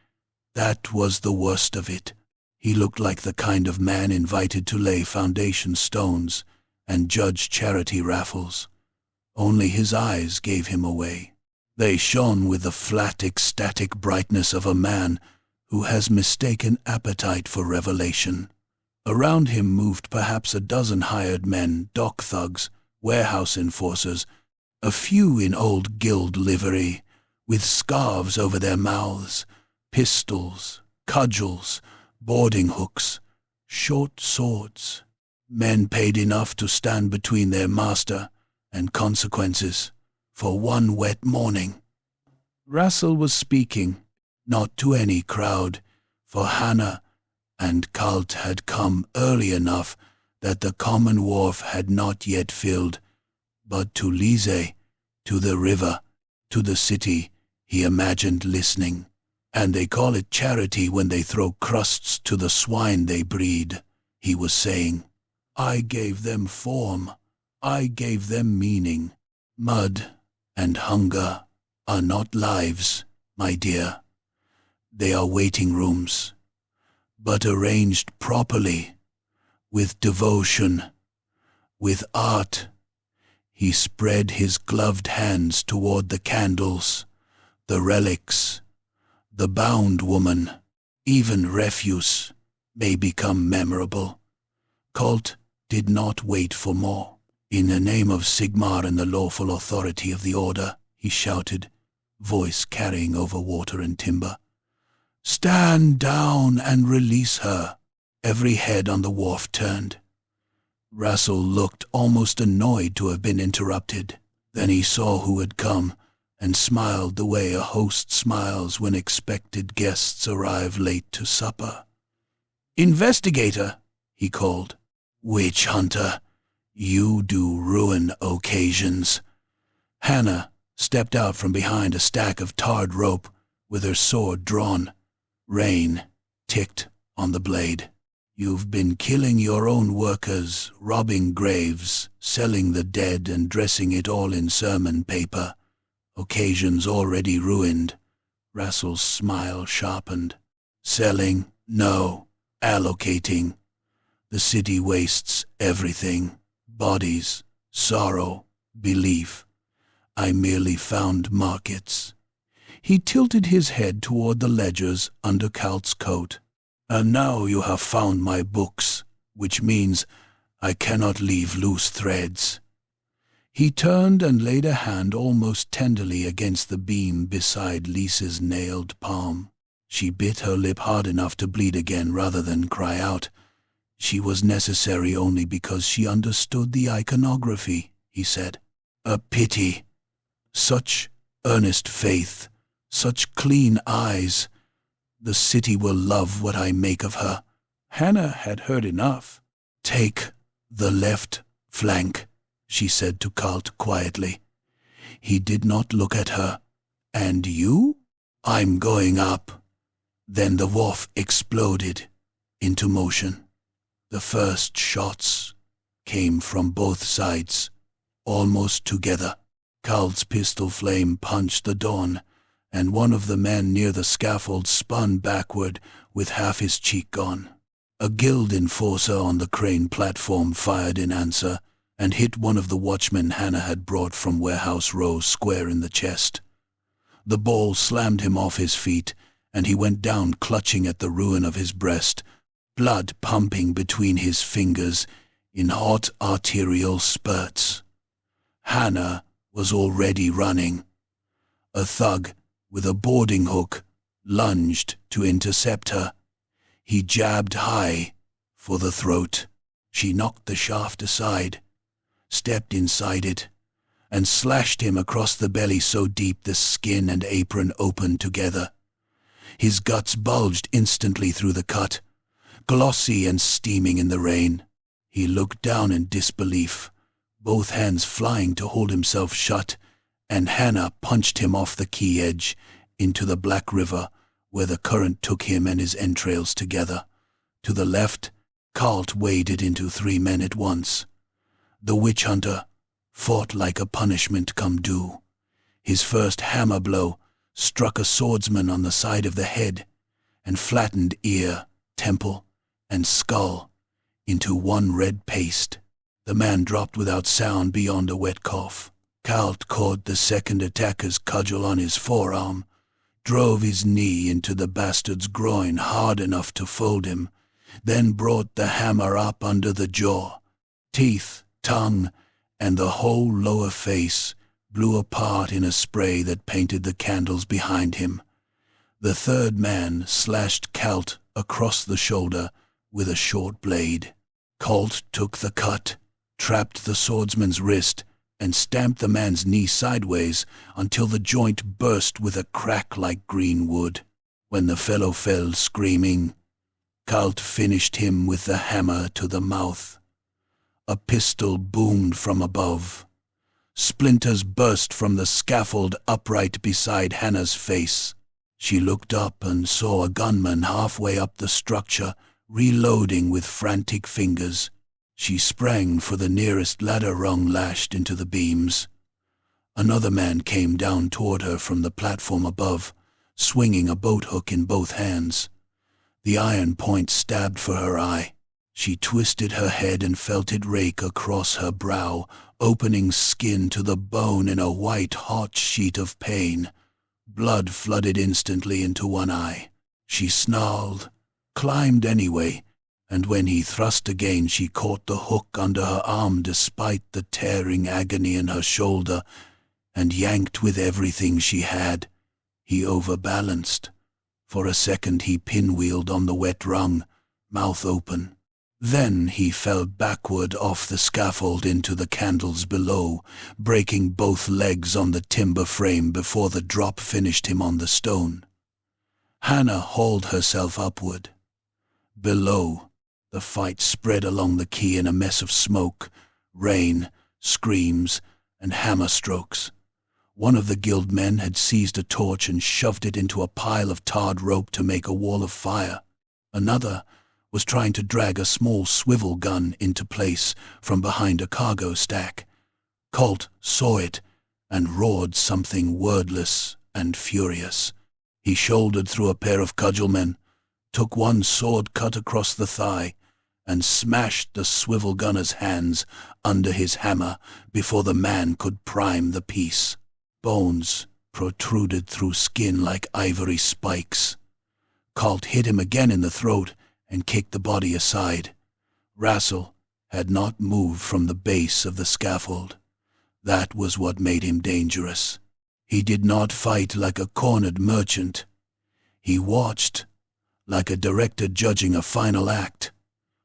That was the worst of it. He looked like the kind of man invited to lay foundation stones and judge charity raffles. Only his eyes gave him away. They shone with the flat, ecstatic brightness of a man who has mistaken appetite for revelation. Around him moved perhaps a dozen hired men, dock thugs, warehouse enforcers, a few in old guild livery, with scarves over their mouths, pistols, cudgels, boarding hooks, short swords. Men paid enough to stand between their master and consequences for one wet morning. Russell was speaking, not to any crowd, for Hannah and Kalt had come early enough that the common wharf had not yet filled, but to Lise, to the river, to the city he imagined listening. And they call it charity when they throw crusts to the swine they breed, he was saying. I gave them form. I gave them meaning. Mud and hunger are not lives, my dear. They are waiting rooms, but arranged properly, with devotion, with art. He spread his gloved hands toward the candles, the relics, the bound woman. Even refuse may become memorable. Cult did not wait for more. In the name of Sigmar and the lawful authority of the order, he shouted, voice carrying over water and timber. Stand down and release her. Every head on the wharf turned. Russell looked almost annoyed to have been interrupted. Then he saw who had come, and smiled the way a host smiles when expected guests arrive late to supper. Investigator, he called. Witch hunter, you do ruin occasions. Hannah stepped out from behind a stack of tarred rope with her sword drawn. Rain ticked on the blade. You've been killing your own workers, robbing graves, selling the dead and dressing it all in sermon paper. Occasions already ruined. Rassel's smile sharpened. Selling? No. Allocating. The city wastes everything. Bodies, sorrow, belief. I merely found markets. He tilted his head toward the ledgers under Kalt's coat. And now you have found my books, which means I cannot leave loose threads. He turned and laid a hand almost tenderly against the beam beside Lisa's nailed palm. She bit her lip hard enough to bleed again rather than cry out. She was necessary only because she understood the iconography, he said. A pity. Such earnest faith, such clean eyes. The city will love what I make of her. Hannah had heard enough. Take the left flank, she said to Kalt quietly. He did not look at her. And you? I'm going up. Then the wharf exploded into motion. The first shots came from both sides, almost together. Kalt's pistol flame punched the dawn, and one of the men near the scaffold spun backward with half his cheek gone. A guild enforcer on the crane platform fired in answer and hit one of the watchmen Hannah had brought from Warehouse Row square in the chest. The ball slammed him off his feet, and he went down clutching at the ruin of his breast, blood pumping between his fingers in hot arterial spurts. Hannah was already running. A thug with a boarding hook lunged to intercept her. He jabbed high for the throat. She knocked the shaft aside, stepped inside it, and slashed him across the belly so deep the skin and apron opened together. His guts bulged instantly through the cut, glossy and steaming in the rain. He looked down in disbelief, both hands flying to hold himself shut, and Hannah punched him off the quay edge into the Black River, where the current took him and his entrails together. To the left, Kalt waded into 3 men at once. The witch hunter fought like a punishment come due. His first hammer blow struck a swordsman on the side of the head and flattened ear, temple, and skull into one red paste. The man dropped without sound beyond a wet cough. Kalt caught the second attacker's cudgel on his forearm, drove his knee into the bastard's groin hard enough to fold him, then brought the hammer up under the jaw. Teeth, tongue, and the whole lower face blew apart in a spray that painted the candles behind him. The third man slashed Kalt across the shoulder with a short blade. Kalt took the cut, trapped the swordsman's wrist, and stamped the man's knee sideways until the joint burst with a crack like green wood. When the fellow fell screaming, Kalt finished him with the hammer to the mouth. A pistol boomed from above. Splinters burst from the scaffold upright beside Hannah's face. She looked up and saw a gunman halfway up the structure, reloading with frantic fingers. She sprang for the nearest ladder rung lashed into the beams. Another man came down toward her from the platform above, swinging a boat hook in both hands. The iron point stabbed for her eye. She twisted her head and felt it rake across her brow, opening skin to the bone in a white, hot sheet of pain. Blood flooded instantly into one eye. She snarled, climbed anyway, and when he thrust again, she caught the hook under her arm despite the tearing agony in her shoulder, and yanked with everything she had. He overbalanced. For a second he pinwheeled on the wet rung, mouth open. Then he fell backward off the scaffold into the candles below, breaking both legs on the timber frame before the drop finished him on the stone. Hannah hauled herself upward. Below, the fight spread along the quay in a mess of smoke, rain, screams, and hammer strokes. One of the guild men had seized a torch and shoved it into a pile of tarred rope to make a wall of fire. Another was trying to drag a small swivel gun into place from behind a cargo stack. Colt saw it and roared something wordless and furious. He shouldered through a pair of cudgelmen, took one sword cut across the thigh, and smashed the swivel gunner's hands under his hammer before the man could prime the piece. Bones protruded through skin like ivory spikes. Colt hit him again in the throat and kicked the body aside. Rassel had not moved from the base of the scaffold. That was what made him dangerous. He did not fight like a cornered merchant. He watched, like a director judging a final act.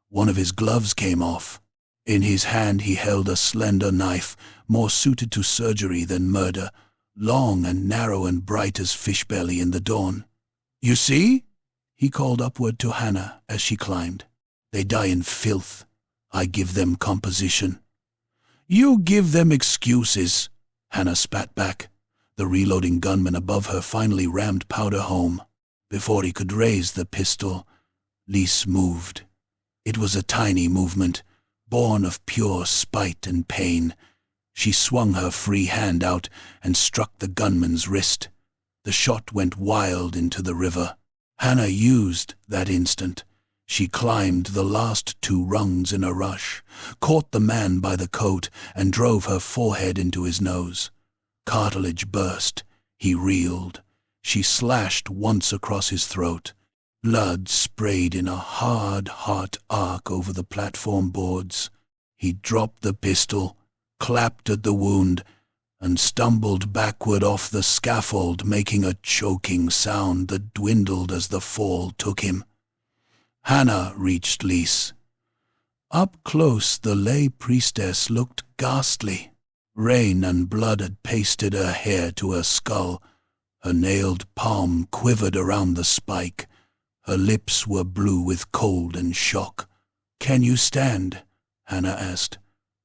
One of his gloves came off. In his hand he held a slender knife, more suited to surgery than murder, long and narrow and bright as fish belly in the dawn. "You see?" he called upward to Hannah as she climbed. "They die in filth. I give them composition." "You give them excuses," Hannah spat back. The reloading gunman above her finally rammed powder home. Before he could raise the pistol, Lise moved. It was a tiny movement, born of pure spite and pain. She swung her free hand out and struck the gunman's wrist. The shot went wild into the river. Hannah used that instant. She climbed the last two rungs in a rush, caught the man by the coat, and drove her forehead into his nose. Cartilage burst. He reeled. She slashed once across his throat. Blood sprayed in a hard, hot arc over the platform boards. He dropped the pistol, clapped at the wound, and stumbled backward off the scaffold, making a choking sound that dwindled as the fall took him. Hannah reached Lise. Up close, the lay priestess looked ghastly. Rain and blood had pasted her hair to her skull. Her nailed palm quivered around the spike. Her lips were blue with cold and shock. "Can you stand?" Hannah asked.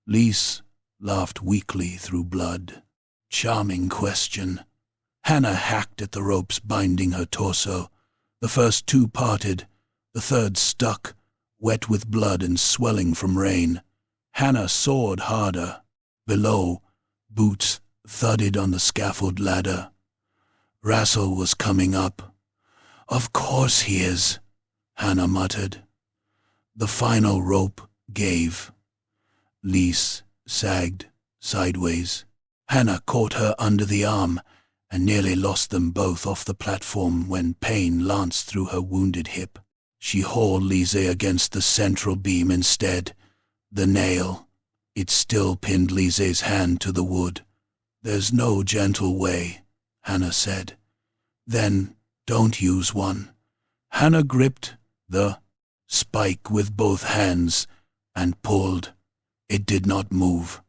Lise laughed weakly through blood. "Charming question." Hannah hacked at the ropes binding her torso. The first two parted. The third stuck, wet with blood and swelling from rain. Hannah soared harder. Below, boots thudded on the scaffold ladder. Rassel was coming up. "Of course he is," Hannah muttered. The final rope gave. Lise sagged sideways. Hannah caught her under the arm and nearly lost them both off the platform when pain lanced through her wounded hip. She hauled Lise against the central beam instead. The nail. It still pinned Lise's hand to the wood. "There's no gentle way," Hannah said. "Then don't use one." Hannah gripped the spike with both hands and pulled. It did not move.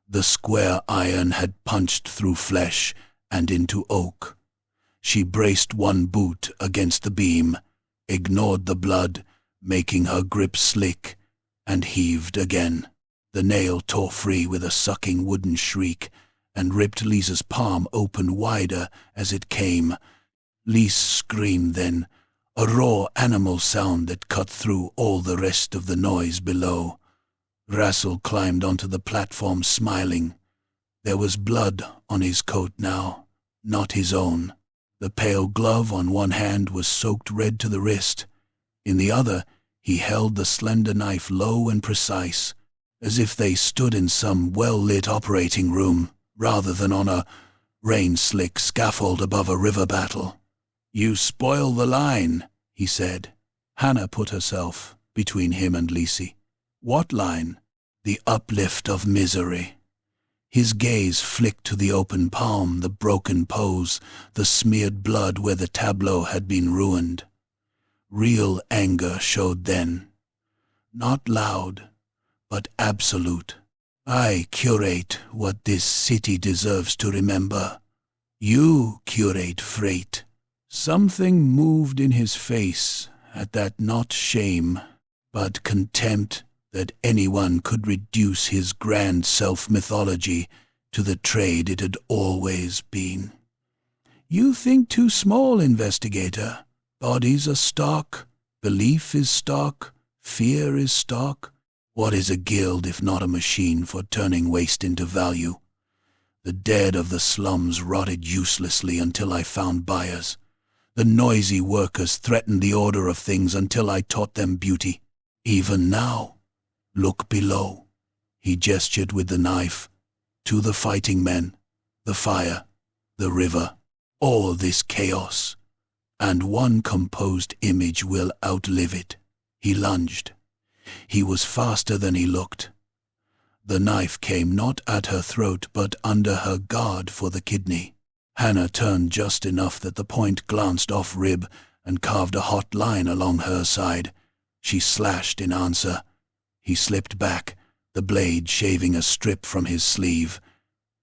The square iron had punched through flesh and into oak. She braced one boot against the beam, ignored the blood, making her grip slick, and heaved again. The nail tore free with a sucking wooden shriek and ripped Lisa's palm open wider as it came. Lise screamed then, a raw animal sound that cut through all the rest of the noise below. Russell climbed onto the platform smiling. There was blood on his coat now, not his own. The pale glove on one hand was soaked red to the wrist. In the other, he held the slender knife low and precise, as if they stood in some well-lit operating room, rather than on a rain-slick scaffold above a river battle. "You spoil the line," he said. Hannah put herself between him and Lisi. "What line?" "The uplift of misery." His gaze flicked to the open palm, the broken pose, the smeared blood where the tableau had been ruined. Real anger showed then. Not loud, but absolute. "I curate what this city deserves to remember. You curate freight." Something moved in his face at that, not shame, but contempt that anyone could reduce his grand self-mythology to the trade it had always been. "You think too small, investigator. Bodies are stock, belief is stock, fear is stock. What is a guild if not a machine for turning waste into value? The dead of the slums rotted uselessly until I found buyers. The noisy workers threatened the order of things until I taught them beauty. Even now, look below." He gestured with the knife. "To the fighting men, the fire, the river, all this chaos. And one composed image will outlive it." He lunged. He was faster than he looked. The knife came not at her throat but under her guard for the kidney. Hannah turned just enough that the point glanced off rib and carved a hot line along her side. She slashed in answer. He slipped back, the blade shaving a strip from his sleeve.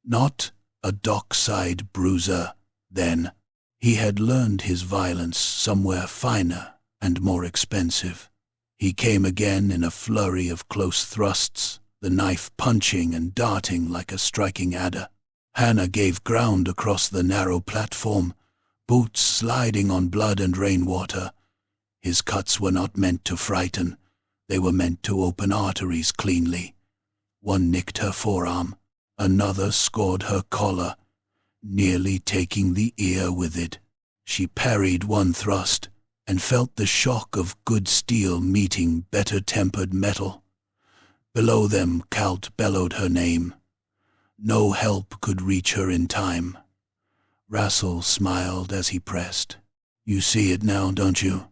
Not a dockside bruiser, then. He had learned his violence somewhere finer and more expensive. He came again in a flurry of close thrusts, the knife punching and darting like a striking adder. Hannah gave ground across the narrow platform, boots sliding on blood and rainwater. His cuts were not meant to frighten. They were meant to open arteries cleanly. One nicked her forearm, another scored her collar, nearly taking the ear with it. She parried one thrust and felt the shock of good steel meeting better-tempered metal. Below them, Calt bellowed her name. No help could reach her in time. Russell smiled as he pressed. "You see it now, don't you?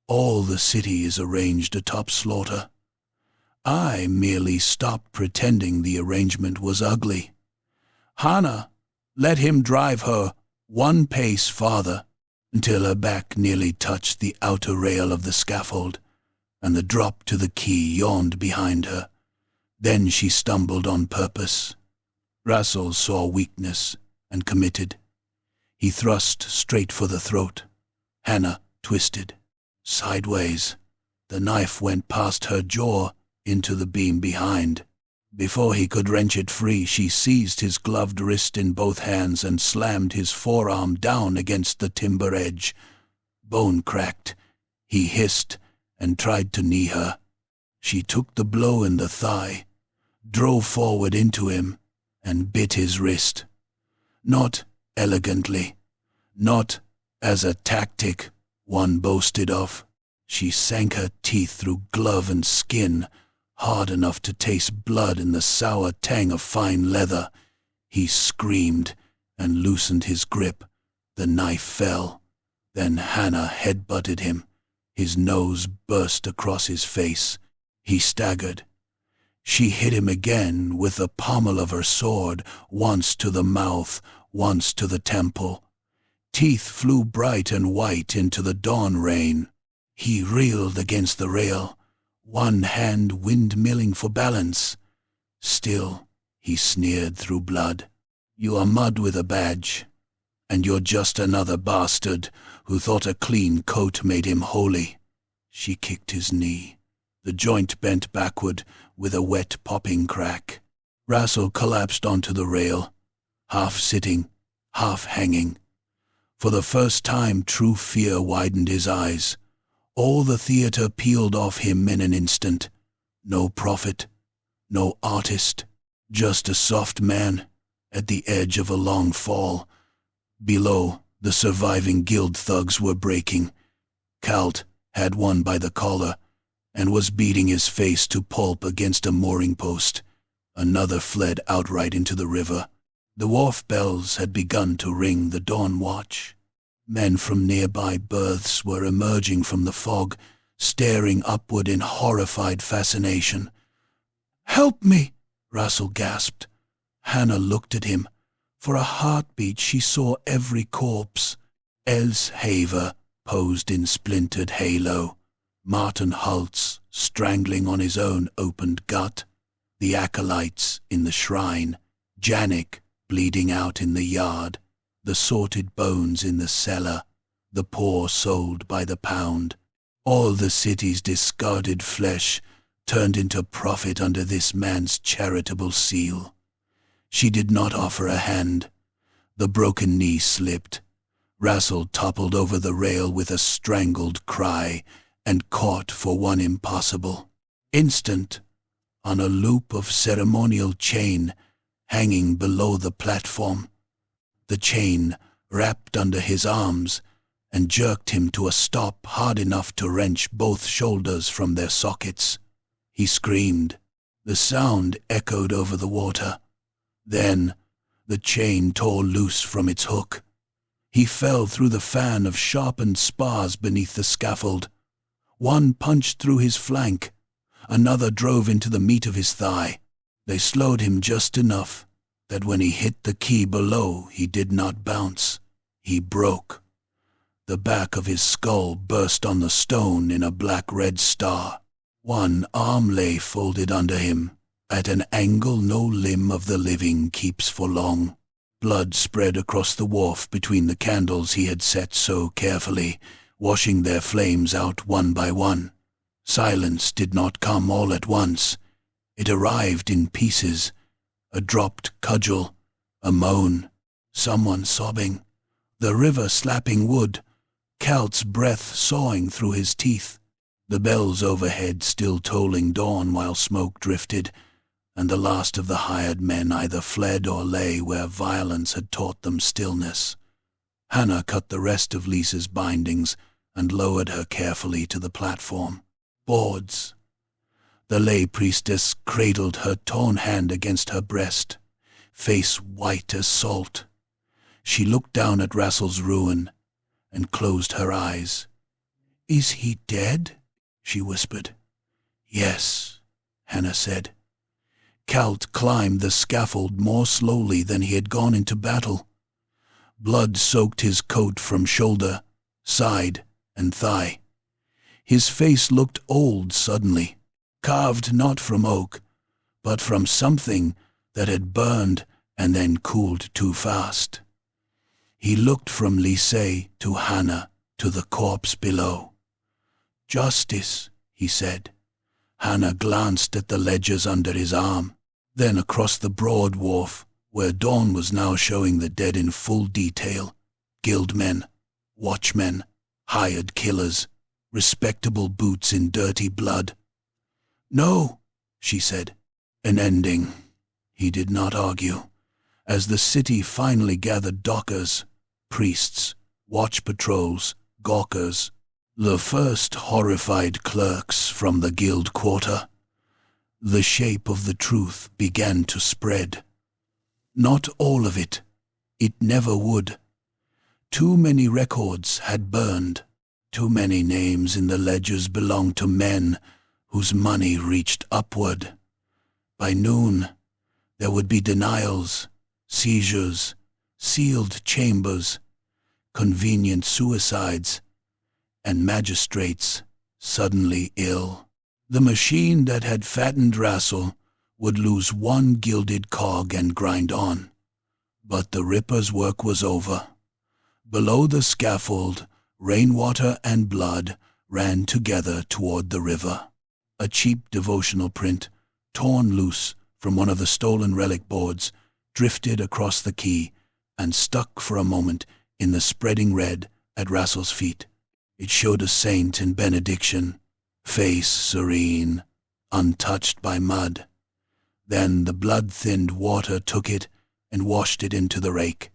All the city is arranged atop slaughter. I merely stopped pretending the arrangement was ugly. Hannah, let him drive her one pace farther, until her back nearly touched the outer rail of the scaffold, and the drop to the quay yawned behind her. Then she stumbled on purpose." Russell saw weakness and committed. He thrust straight for the throat. Hannah twisted. Sideways. The knife went past her jaw into the beam behind. Before he could wrench it free, she seized his gloved wrist in both hands and slammed his forearm down against the timber edge. Bone cracked. He hissed and tried to knee her. She took the blow in the thigh, drove forward into him, and bit his wrist. Not elegantly, not as a tactic one boasted of. She sank her teeth through glove and skin, hard enough to taste blood in the sour tang of fine leather. He screamed and loosened his grip. The knife fell. Then Hannah headbutted him. His nose burst across his face. He staggered. She hit him again with the pommel of her sword, once to the mouth, once to the temple. Teeth flew bright and white into the dawn rain. He reeled against the rail, one hand windmilling for balance. Still, he sneered through blood. "You are mud with a badge, and you're just another bastard who thought a clean coat made him holy." She kicked his knee. The joint bent backward with a wet popping crack. Russell collapsed onto the rail, half sitting, half hanging. For the first time, true fear widened his eyes. All the theater peeled off him in an instant. No prophet, no artist, just a soft man at the edge of a long fall. Below, the surviving guild thugs were breaking. Kalt had one by the collar and was beating his face to pulp against a mooring post. Another fled outright into the river. The wharf bells had begun to ring the dawn watch. Men from nearby berths were emerging from the fog, staring upward in horrified fascination. "Help me!" Russell gasped. Hannah looked at him. For a heartbeat she saw every corpse. Els Haver posed in splintered halo. Martin Hultz strangling on his own opened gut. The acolytes in the shrine. Janik bleeding out in the yard. The sorted bones in the cellar. The poor sold by the pound. All the city's discarded flesh turned into profit under this man's charitable seal. She did not offer a hand. The broken knee slipped. Russell toppled over the rail with a strangled cry and caught for one impossible instant on a loop of ceremonial chain hanging below the platform. The chain wrapped under his arms and jerked him to a stop hard enough to wrench both shoulders from their sockets. He screamed. The sound echoed over the water. Then the chain tore loose from its hook. He fell through the fan of sharpened spars beneath the scaffold. One punched through his flank. Another drove into the meat of his thigh. They slowed him just enough that when he hit the quay below, he did not bounce. He broke. The back of his skull burst on the stone in a black-red star. One arm lay folded under him, at an angle no limb of the living keeps for long. Blood spread across the wharf between the candles he had set so carefully, washing their flames out one by one. Silence did not come all at once. It arrived in pieces. A dropped cudgel, a moan, someone sobbing, the river slapping wood, Kalt's breath sawing through his teeth, the bells overhead still tolling dawn while smoke drifted, and the last of the hired men either fled or lay where violence had taught them stillness. Hannah cut the rest of Lisa's bindings and lowered her carefully to the platform. Boards. The lay priestess cradled her torn hand against her breast, face white as salt. She looked down at Rassel's ruin and closed her eyes. "Is he dead?" she whispered. "Yes," Hannah said. Kalt climbed the scaffold more slowly than he had gone into battle. Blood soaked his coat from shoulder, side, and thigh. His face looked old suddenly, carved not from oak, but from something that had burned and then cooled too fast. He looked from Lise to Hannah to the corpse below. "Justice," he said. Hannah glanced at the ledgers under his arm, then across the broad wharf, where dawn was now showing the dead in full detail. Guildmen, watchmen, hired killers, respectable boots in dirty blood. "No," she said. An ending. He did not argue. As the city finally gathered dockers, priests, watch patrols, gawkers, the first horrified clerks from the guild quarter, the shape of the truth began to spread. Not all of it. It never would. Too many records had burned. Too many names in the ledgers belonged to men whose money reached upward. By noon, there would be denials, seizures, sealed chambers, convenient suicides, and magistrates suddenly ill. The machine that had fattened Rassel would lose one gilded cog and grind on. But the Ripper's work was over. Below the scaffold, rainwater and blood ran together toward the river. A cheap devotional print, torn loose from one of the stolen relic boards, drifted across the quay and stuck for a moment in the spreading red at Rassel's feet. It showed a saint in benediction, face serene, untouched by mud. Then the blood-thinned water took it and washed it into the rake.